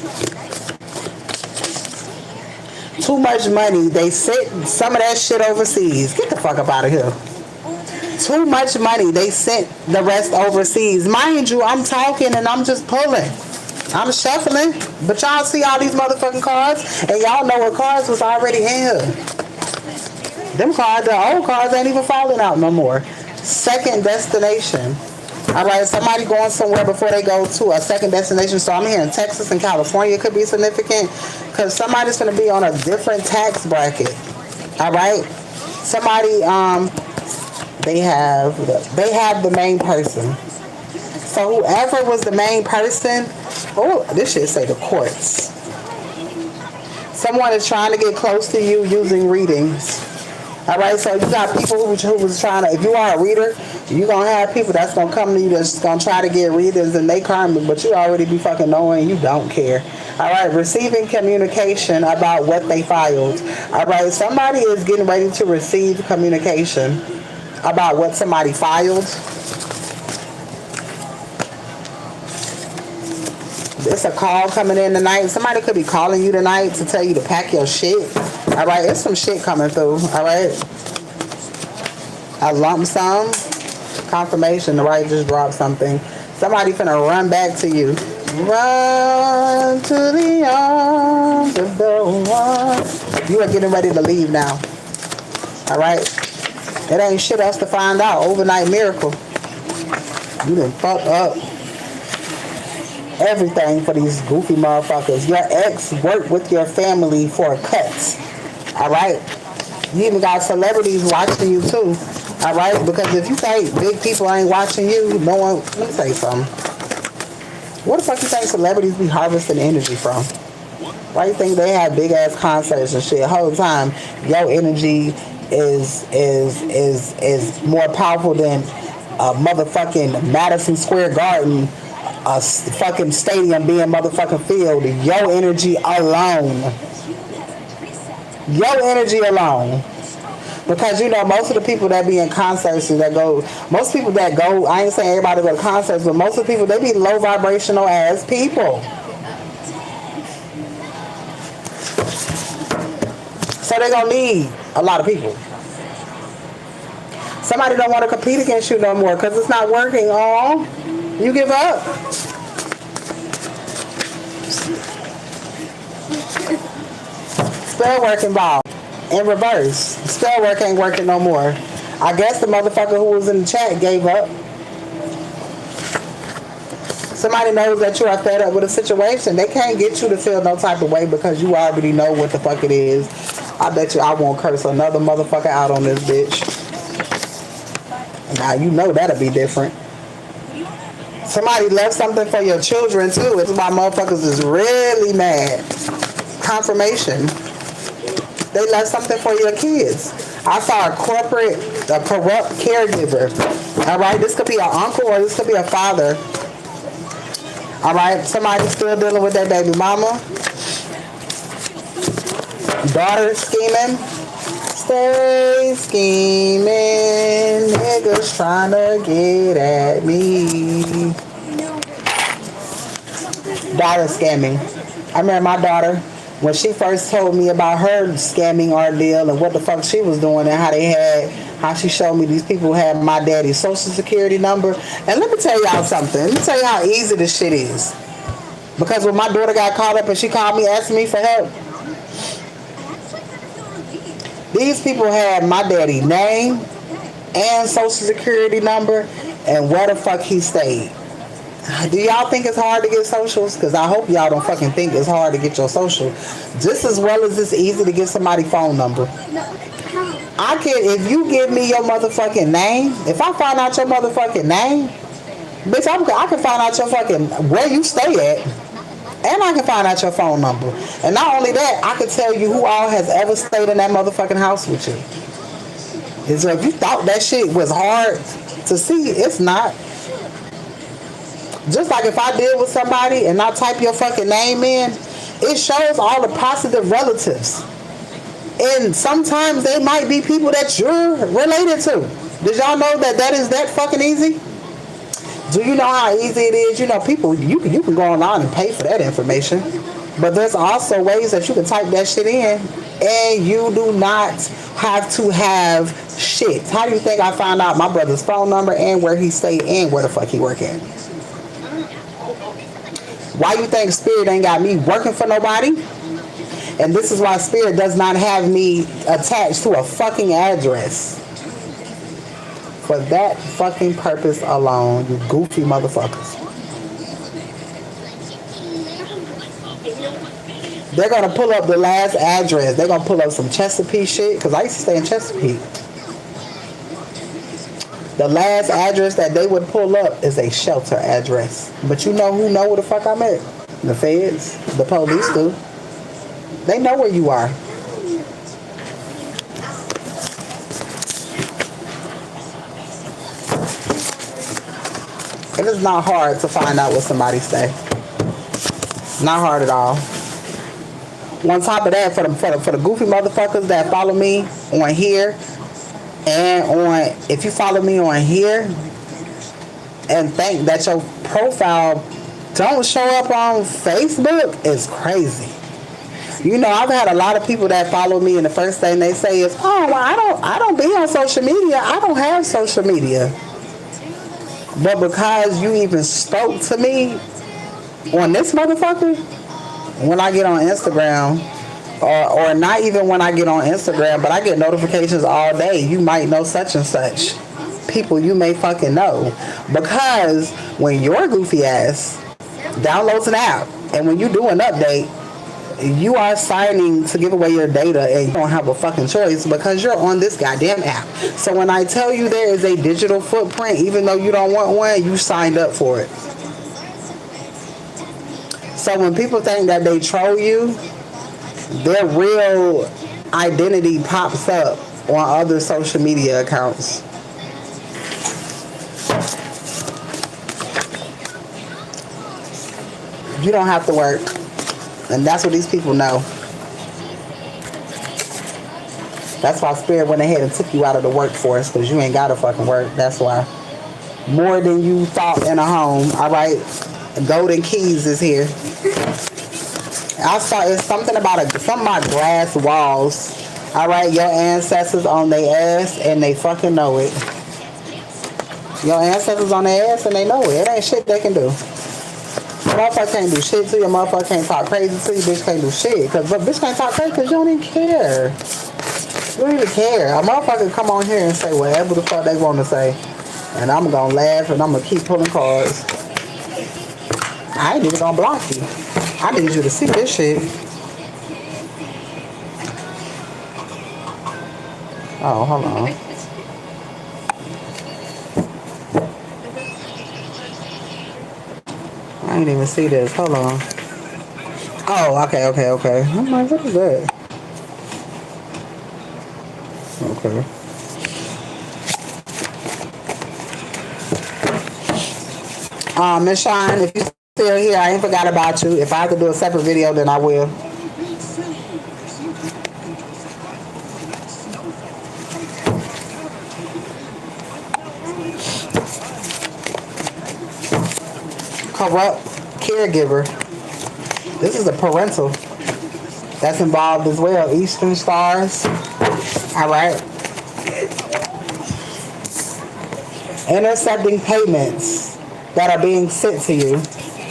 Too much money. They sent some of that shit overseas. Get the fuck up out of here. Too much money. They sent the rest overseas. Mind you, I'm talking and I'm just pulling. I'm shuffling. But y'all see all these motherfucking cards and y'all know what cards was already in here. Them cards, the old cards ain't even falling out no more. Second destination. All right, somebody going somewhere before they go to a second destination. So I'm here in Texas and California. Could be significant because somebody's going to be on a different tax bracket. All right, somebody they have the main person. So whoever was the main person, oh, this should say the courts. Someone is trying to get close to you using readings. All right, so you got people who was trying to, if you are a reader, you're going to have people that's going to come to you that's going to try to get readings and they karmic, but you already be fucking knowing you don't care. All right, receiving communication about what they filed. All right, somebody is getting ready to receive communication about what somebody filed. It's a call coming in tonight. Somebody could be calling you tonight to tell you to pack your shit. All right, it's some shit coming through. All right, a lump sum confirmation. All right, just dropped something. Somebody finna run back to you. Run to the arms of the one. You are getting ready to leave now. All right, it ain't shit else to find out. Overnight miracle. You done fucked up everything for these goofy motherfuckers. Your ex worked with your family for a cut. All right? You even got celebrities watching you too. All right? Because if you think big people ain't watching you, no one... Let me say something. What the fuck you think celebrities be harvesting energy from? Why you think they have big ass concerts and shit? The whole time, your energy is more powerful than a motherfucking Madison Square Garden, a fucking stadium being motherfucking filled. Your energy alone. Your energy alone. Because you know, most of the people that be in concerts that go, most people that go, I ain't saying everybody go to concerts, but most of the people, they be low vibrational ass people. So they gonna need a lot of people. Somebody don't want to compete against you no more because it's not working. Oh, you give up. Spell work involved. In reverse. Spell work ain't working no more. I guess the motherfucker who was in the chat gave up. Somebody knows that you are fed up with a situation. They can't get you to feel no type of way because you already know what the fuck it is. I bet you I won't curse another motherfucker out on this bitch. Now you know that'll be different. Somebody left something for your children too. It's why motherfuckers is really mad. Confirmation. They left something for your kids. I saw a corrupt caregiver. All right, this could be an uncle or this could be a father. All right, somebody still dealing with that baby mama. Daughter scheming. Stay scheming. Niggas trying to get at me. Daughter scamming. I remember my daughter, when she first told me about her scamming ordeal and what the fuck she was doing and how she showed me these people had my daddy's social security number. And let me tell y'all something. Let me tell you how easy this shit is. Because when my daughter got caught up and she called me asking me for help, these people had my daddy's name and social security number and where the fuck he stayed. Do y'all think it's hard to get socials? Because I hope y'all don't fucking think it's hard to get your social. Just as well as it's easy to get somebody's phone number. I can, if you give me your motherfucking name, if I find out your motherfucking name, bitch, I can find out your fucking, where you stay at. And I can find out your phone number. And not only that, I can tell you who all has ever stayed in that motherfucking house with you. It's like, if you thought that shit was hard to see, it's not. Just like if I deal with somebody and I type your fucking name in, it shows all the positive relatives. And sometimes they might be people that you're related to. Did y'all know that that is that fucking easy? Do you know how easy it is? You know, people, you can go online and pay for that information. But there's also ways that you can type that shit in and you do not have to have shit. How do you think I found out my brother's phone number and where he stayed and where the fuck he work at? Why you think Spirit ain't got me working for nobody? And this is why Spirit does not have me attached to a fucking address. For that fucking purpose alone, you goofy motherfuckers. They're gonna pull up the last address. They're gonna pull up some Chesapeake shit, because I used to stay in Chesapeake. The last address that they would pull up is a shelter address. But you know who know where the fuck I'm at? The feds, the police do. They know where you are. It is not hard to find out what somebody say. Not hard at all. On top of that, for the goofy motherfuckers that follow me on here and on, if you follow me on here and think that your profile don't show up on Facebook, it's crazy. You know, I've had a lot of people that follow me, and the first thing they say is, "Oh, well, I don't be on social media. I don't have social media." But because you even spoke to me on this motherfucker, when I get on Instagram, or not even when I get on Instagram, but I get notifications all day. You might know such and such. People you may fucking know. Because when your goofy ass downloads an app, and when you do an update, you are signing to give away your data, and you don't have a fucking choice because you're on this goddamn app. So when I tell you there is a digital footprint, even though you don't want one, you signed up for it. So when people think that they troll you, their real identity pops up on other social media accounts. You don't have to work. And that's what these people know. That's why Spirit went ahead and took you out of the workforce, because you ain't got to fucking work. That's why. More than you thought in a home. All right. Golden Keys is here. I saw it's something about glass walls. All right. Your ancestors on their ass and they fucking know it. Your ancestors on their ass and they know it. It ain't shit they can do. Motherfucker can't do shit to you. Motherfucker can't talk crazy to you. Bitch can't do shit. But bitch can't talk crazy because you don't even care. You don't even care. A motherfucker come on here and say whatever the fuck they want to say. And I'm going to laugh and I'm going to keep pulling cards. I ain't even going to block you. I need you to see this shit. Oh, hold on. I didn't even see this. Hold on. Oh, okay. I'm like, what is that? Okay. Miss Shine, if you're still here, I ain't forgot about you. If I have to do a separate video, then I will. Corrupt caregiver. This is a parental that's involved as well. Eastern Stars. All right. Intercepting payments that are being sent to you.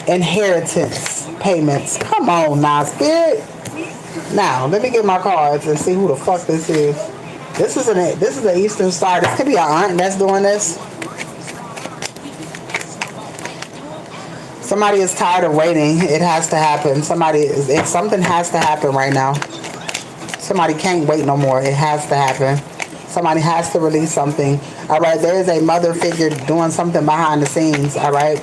Inheritance payments. Come on now, Spirit. Now, let me get my cards and see who the fuck this is. This is an Eastern Star. This could be an aunt that's doing this. Somebody is tired of waiting. It has to happen. Something has to happen right now. Somebody can't wait no more. It has to happen. Somebody has to release something. All right, there is a mother figure doing something behind the scenes. All right.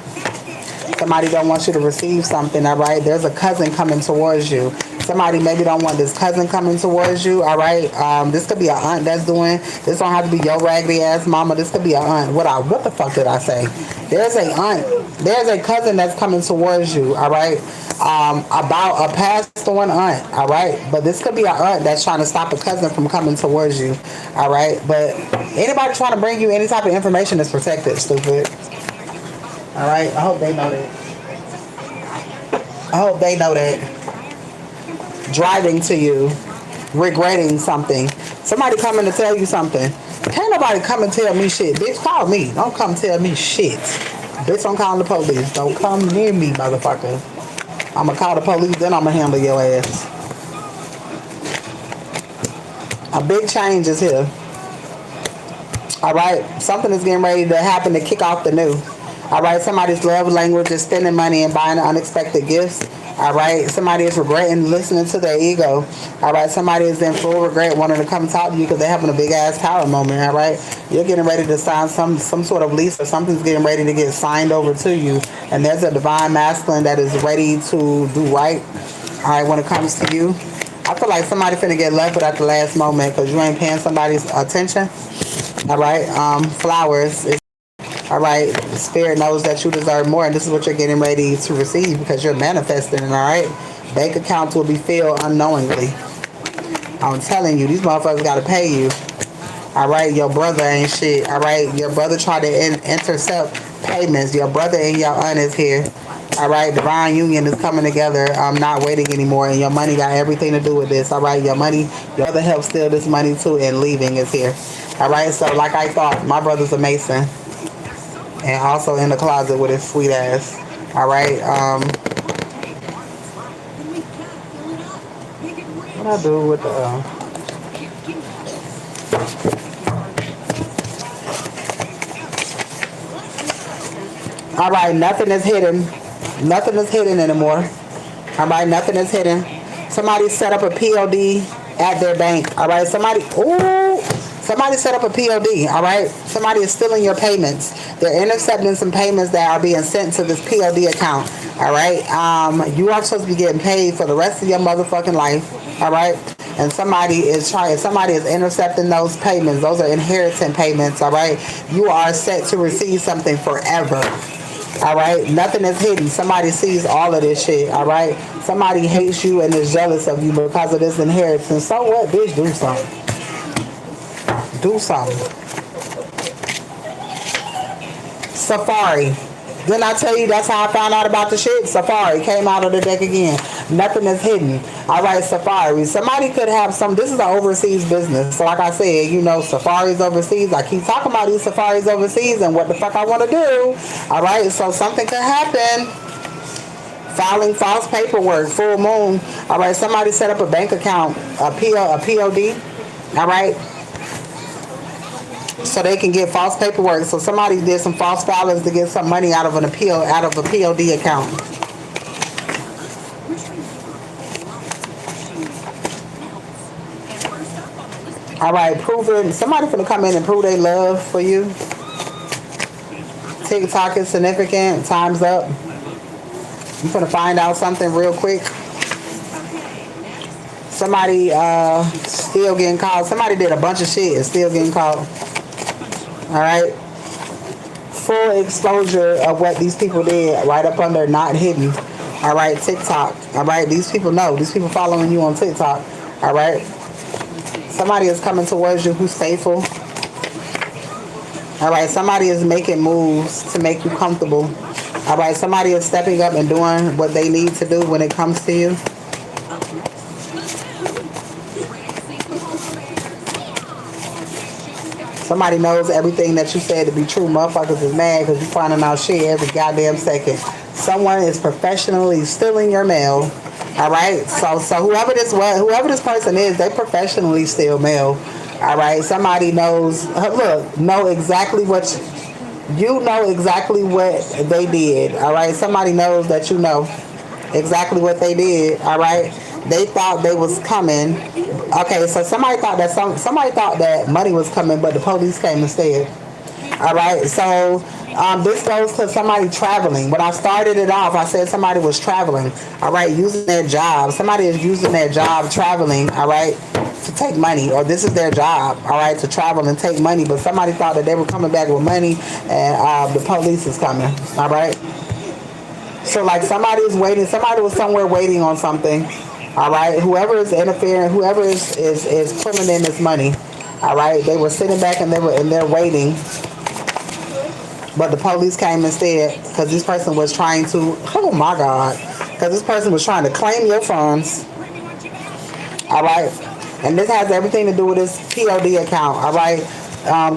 Somebody don't want you to receive something. All right. There's a cousin coming towards you. Somebody maybe don't want this cousin coming towards you. All right. This could be an aunt that's doing. This don't have to be your raggedy ass mama. This could be an aunt. What the fuck did I say? There's a aunt There's a cousin that's coming towards you, all right? About a passed on aunt, all right? But this could be an aunt that's trying to stop a cousin from coming towards you, all right? But anybody trying to bring you any type of information is protected, stupid. All right? I hope they know that. I hope they know that. Driving to you, regretting something. Somebody coming to tell you something. Can't nobody come and tell me shit. Bitch, call me. Don't come tell me shit. Bitch, I'm calling the police. Don't come near me, motherfucker. I'ma call the police, then I'ma handle your ass. A big change is here. Alright? Something is getting ready to happen to kick off the new. Alright? Somebody's love language is spending money and buying unexpected gifts. Alright? Somebody is regretting listening to their ego. Alright? Somebody is in full regret wanting to come talk to you because they're having a big ass power moment. Alright? You're getting ready to sign some sort of lease, or something's getting ready to get signed over to you. And there's a divine masculine that is ready to do right. Alright, when it comes to you. I feel like somebody finna get left at the last moment because you ain't paying somebody's attention. Alright? Flowers. Alright? Spirit knows that you deserve more, and this is what you're getting ready to receive because you're manifesting. Alright? Bank accounts will be filled unknowingly. I'm telling you, these motherfuckers gotta pay you. Alright? Your brother ain't shit. Alright? Your brother tried to intercept payments. Your brother and your aunt is here. Alright? Divine union is coming together. I'm not waiting anymore, and your money got everything to do with this. Alright? Your money, your brother helped steal this money too, and leaving is here. Alright? So like I thought, my brother's a Mason. And also in the closet with his sweet ass. Alright? What I do with the Alright, nothing is hidden. Nothing is hidden anymore. Alright, nothing is hidden. Somebody set up a POD at their bank. Alright, somebody set up a POD. Alright, somebody is stealing your payments. They're intercepting some payments that are being sent to this POD account. Alright, you are supposed to be getting paid for the rest of your motherfucking life. Alright, and somebody is intercepting those payments. Those are inheritance payments. Alright, you are set to receive something forever. Alright, nothing is hidden. Somebody sees all of this shit. Alright, somebody hates you and is jealous of you because of this inheritance. So what, bitch? Do something. Do something. Safari. Didn't I tell you that's how I found out about the shit? Safari came out of the deck again. Nothing is hidden. Alright, Safari. Somebody could have some. This is an overseas business. So like I said, you know, safaris overseas. I keep talking about these safaris overseas and what the fuck I want to do. Alright, so something could happen. Filing false paperwork, full moon. Alright, somebody set up a bank account, a POD. Alright. So they can get false paperwork. So somebody did some false filings to get some money out of a POD account. All right, proving somebody finna come in and prove their love for you. TikTok is significant. Time's up. You finna find out something real quick. Somebody still getting caught. Somebody did a bunch of shit and still getting caught. Alright. Full exposure of what these people did right up under not hidden. Alright, TikTok. Alright, these people know. These people following you on TikTok. Alright. Somebody is coming towards you who's faithful. Alright, somebody is making moves to make you comfortable. Alright, somebody is stepping up and doing what they need to do when it comes to you. Somebody knows everything that you said to be true. Motherfuckers is mad because you're finding out shit every goddamn second. Someone is professionally stealing your mail. All right. So whoever this person is, they professionally steal mail. All right. Somebody knows. Know exactly what they did. All right. Somebody knows that you know exactly what they did. All right. They thought they was coming. Okay, so somebody thought that money was coming, but the police came instead. All right, so this goes to somebody traveling. When I started it off, I said somebody was traveling. All right, using their job. Somebody is using their job traveling. All right, to take money, or this is their job. All right, to travel and take money. But somebody thought that they were coming back with money, and the police is coming. All right. So like somebody is waiting, somebody was somewhere waiting on something. All right. Whoever is interfering, whoever is pulling in this money. All right. They were sitting back and they're waiting. But the police came instead because this person was trying to, oh my God, because this person was trying to claim your funds. All right. And this has everything to do with this POD account. All right.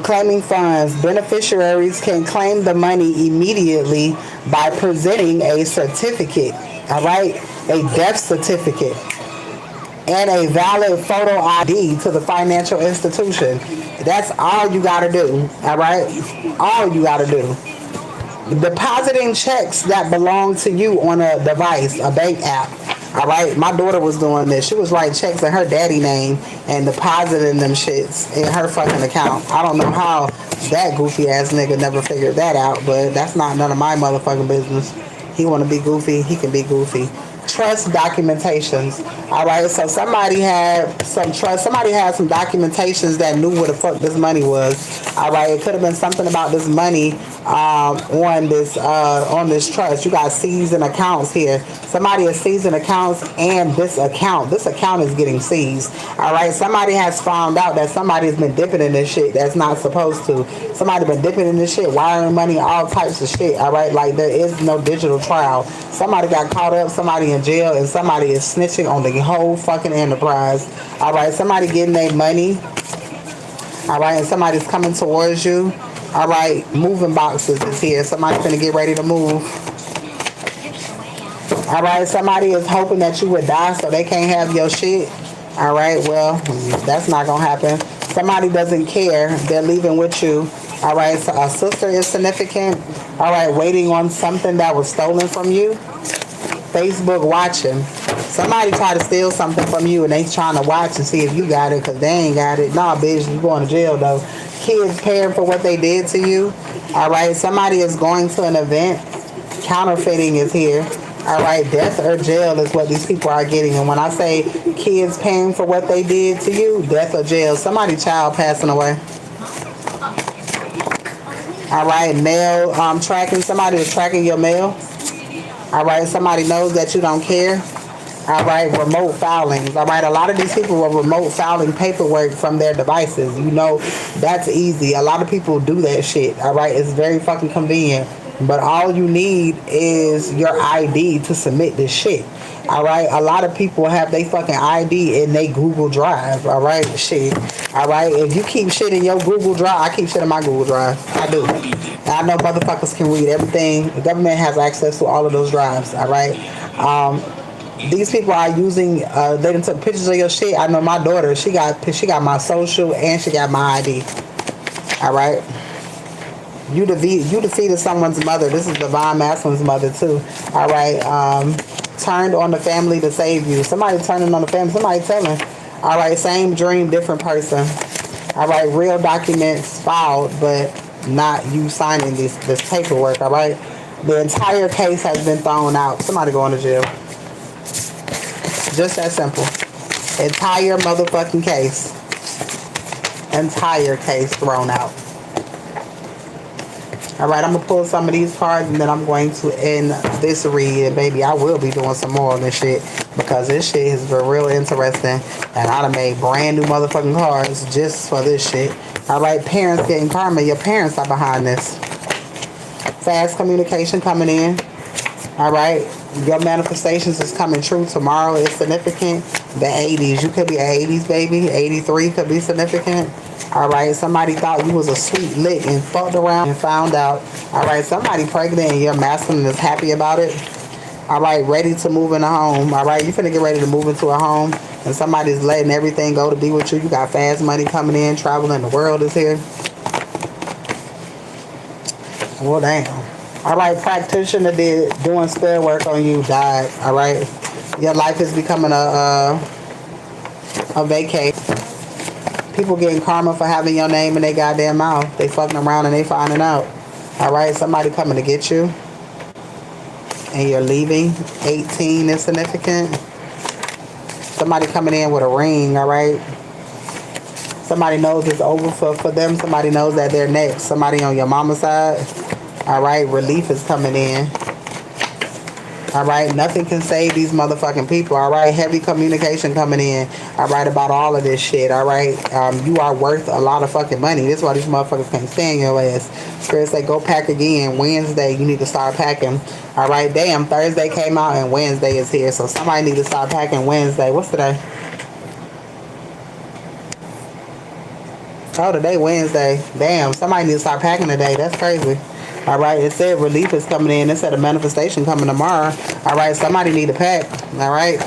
Claiming funds. Beneficiaries can claim the money immediately by presenting a certificate. All right. A death certificate and a valid photo ID to the financial institution. That's all you got to do. All right. All you got to do. Depositing checks that belong to you on a device, a bank app. All right, my daughter was doing this. She was writing checks in her daddy name and depositing them shits in her fucking account. I don't know how that goofy ass nigga never figured that out, but that's not none of my motherfucking business. He want to be goofy, he can be goofy. Trust documentations. All right, so somebody had some trust. Somebody had some documentations that knew where the fuck this money was. All right, it could have been something about this money on this trust. You got seizing accounts here. Somebody is seizing accounts, and this account is getting seized. All right, somebody has found out that somebody has been dipping in this shit that's not supposed to. Somebody been dipping in this shit, wiring money, all types of shit. All right, like there is no digital trial. Somebody got caught up, somebody in jail, and somebody is snitching on the whole fucking enterprise. All right, somebody getting their money. All right, and somebody's coming towards you. All right, moving boxes is here. Somebody's gonna get ready to move. All right, somebody is hoping that you would die so they can't have your shit. All right, well, that's not gonna happen. Somebody doesn't care. They're leaving with you. All right, so a sister is significant. All right, waiting on something that was stolen from you. Facebook watching. Somebody try to steal something from you and they trying to watch and see if you got it because they ain't got it. Nah, bitch, you going to jail though. Kids paying for what they did to you. All right, somebody is going to an event. Counterfeiting is here. All right, death or jail is what these people are getting. And when I say kids paying for what they did to you, death or jail. Somebody child passing away. All right, mail tracking. Somebody is tracking your mail. All right, somebody knows that you don't care. All right, remote filings. All right, a lot of these people are remote filing paperwork from their devices. You know, that's easy. A lot of people do that shit. All right, it's very fucking convenient. But all you need is your ID to submit this shit. All right, a lot of people have they fucking ID in they Google Drive. All right, shit. All right, if you keep shit in your Google Drive, I keep shit in my Google Drive. I do. And I know motherfuckers can read everything. The government has access to all of those drives. All right. These people are using. They done took pictures of your shit. I know my daughter. She got my social and she got my ID. All right. You defeated someone's mother. This is Divine Masculine's mother too. All right. Turned on the family to save you. Somebody turning on the family. Somebody telling. All right. Same dream, different person. All right. Real documents filed, but not you signing this paperwork. All right. The entire case has been thrown out. Somebody going to jail. Just that simple. Entire motherfucking case. Entire case thrown out. All right, I'm going to pull some of these cards and then I'm going to end this read. And baby, I will be doing some more on this shit because this shit has been real interesting. And I done made brand new motherfucking cards just for this shit. All right, parents getting karma. Your parents are behind this. Fast communication coming in. All right, your manifestations is coming true. Tomorrow is significant. The 80s, you could be an 80s baby. 83 could be significant. All right, somebody thought you was a sweet lick and fucked around and found out. All right, somebody pregnant and your masculine is happy about it. All right, ready to move in a home. All right, you finna get ready to move into a home and somebody's letting everything go to be with you. You got fast money coming in, traveling the world is here. Well, damn. All right, practitioner doing spell work on you died. All right, your life is becoming a vacate. People getting karma for having your name in their goddamn mouth. They fucking around and they finding out. All right, somebody coming to get you, and you're leaving. 18 is significant. Somebody coming in with a ring. All right. Somebody knows it's over for them. Somebody knows that they're next. Somebody on your mama's side. All right, relief is coming in. All right, nothing can save these motherfucking people. All right, heavy communication coming in. All right, about all of this shit. All right, you are worth a lot of fucking money. This is why these motherfuckers can't stand your ass. Spirit say go pack again. Wednesday, you need to start packing. All right, damn. Thursday came out and Wednesday is here, so somebody need to start packing Wednesday. What's today? Oh, today Wednesday. Damn, somebody needs to start packing today. That's crazy. All right, it said relief is coming in. It said a manifestation coming tomorrow. All right, somebody need to pack. All right,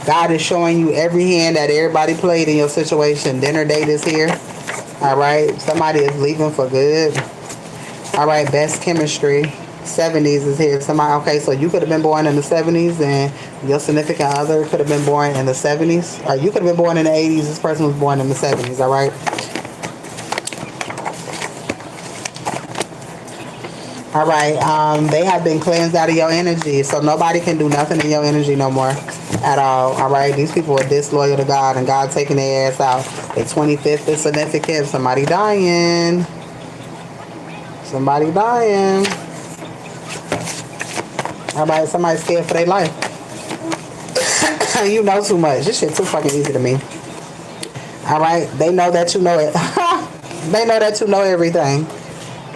God is showing you every hand that everybody played in your situation. Dinner date is here. All right, somebody is leaving for good. All right, best chemistry. 70s is here. Somebody, okay, so you could have been born in the 70s and your significant other could have been born in the 70s. Or you could have been born in the 80s. This person was born in the 70s, all right? All right, they have been cleansed out of your energy, so nobody can do nothing in your energy no more at all. All right, these people are disloyal to God, and God taking their ass out. The 25th is significant. Somebody dying. Somebody dying. All right, somebody scared for their life. You know too much. This shit too fucking easy to me. All right, they know that you know it. They know that you know everything.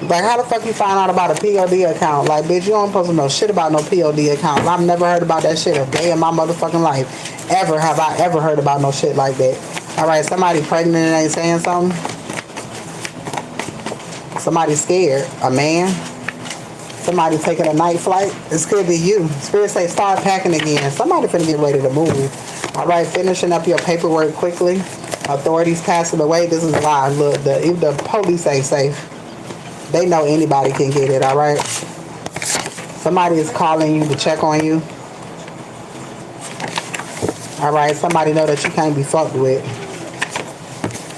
Like, how the fuck you find out about a POD account? Like, bitch, you don't supposed to know shit about no POD account. I've never heard about that shit a day in my motherfucking life. Ever have I ever heard about no shit like that. All right, somebody pregnant and ain't saying something. Somebody scared. A man. Somebody taking a night flight. This could be you. Spirit say start packing again. Somebody finna get ready to move. All right, finishing up your paperwork quickly. Authorities passing away. This is why. Look, the police ain't safe. They know anybody can get it, all right? Somebody is calling you to check on you. All right, somebody know that you can't be fucked with.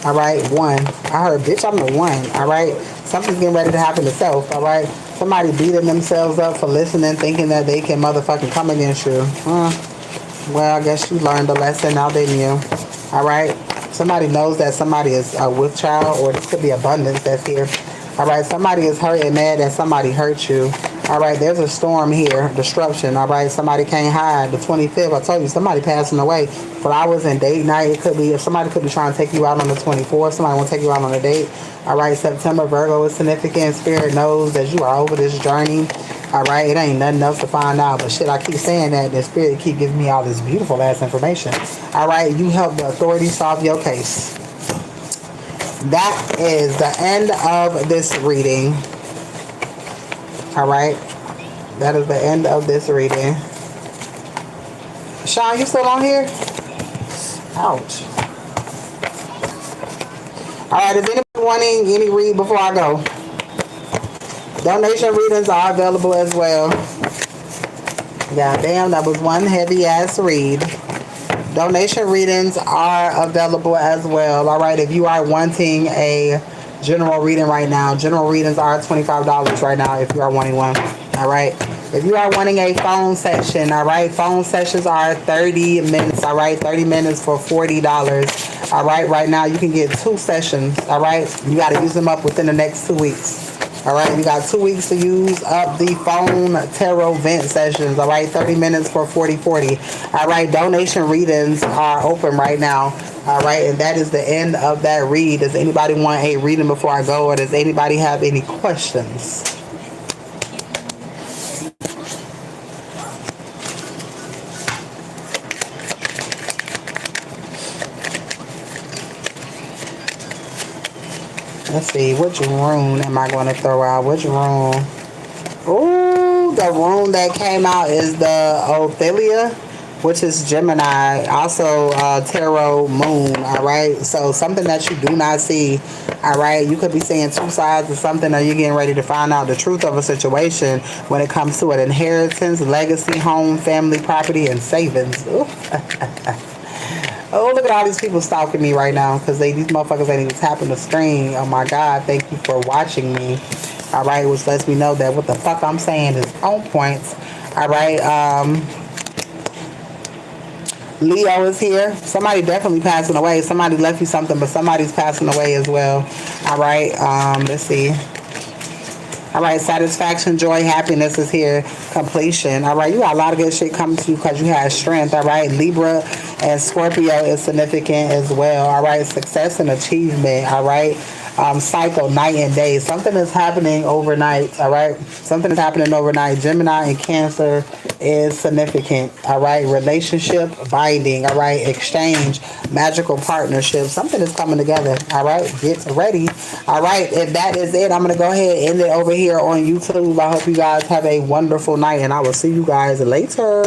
All right, one. I heard, bitch, I'm the one, all right? Something's getting ready to happen to self, all right? Somebody beating themselves up for listening, thinking that they can motherfucking come against you. Well, I guess you learned a lesson now, didn't you? All right? Somebody knows that somebody is with child, or this could be abundance that's here. All right, somebody is hurt and mad that somebody hurt you. All right, there's a storm here, disruption. All right, somebody can't hide. The 25th, I told you, somebody passing away. Flowers and date night. It could be, somebody could be trying to take you out on the 24th. Somebody want to take you out on a date. All right, September, Virgo is significant. Spirit knows that you are over this journey. All right, it ain't nothing else to find out. But shit, I keep saying that. The Spirit keep giving me all this beautiful ass information. All right, you help the authorities solve your case. That is the end of this reading. All right. That is the end of this reading. Sean, you still on here? Ouch. All right. Is anybody wanting any read before I go? Donation readings are available as well. God damn, that was one heavy ass read. Donation readings are available as well. All right, if you are wanting a general reading right now, general readings are $25 right now if you are wanting one. All right, if you are wanting a phone session, all right, phone sessions are 30 minutes. All right, 30 minutes for $40. All right, right now you can get 2 sessions. All right, you got to use them up within the next 2 weeks. All right, you got 2 weeks to use up the phone tarot vent sessions. All right, 30 minutes for $40. All right, donation readings are open right now. All right, and that is the end of that read. Does anybody want a reading before I go, or does anybody have any questions? Let's see, which rune am I going to throw out? Which rune? Ooh, the rune that came out is the Ophelia, which is Gemini, also tarot moon, all right? So something that you do not see, all right? You could be seeing 2 sides of something, or you're getting ready to find out the truth of a situation when it comes to an inheritance, legacy, home, family, property, and savings. Ooh. Oh, look at all these people stalking me right now because these motherfuckers ain't even tapping the screen. Oh, my God. Thank you for watching me. All right, which lets me know that what the fuck I'm saying is on point. All right. Leo is here. Somebody definitely passing away. Somebody left you something, but somebody's passing away as well. All right. Let's see. All right, satisfaction, joy, happiness is here. Completion. All right, you got a lot of good shit coming to you because you have strength. All right, Libra and Scorpio is significant as well. All right, success and achievement. All right, cycle, night and day. Something is happening overnight. All right, something is happening overnight. Gemini and Cancer is significant. All right, relationship binding. All right, exchange, magical partnership. Something is coming together. All right, get ready. All right, if that is it, I'm gonna go ahead and end it over here on YouTube. I hope you guys have a wonderful night, and I will see you guys later.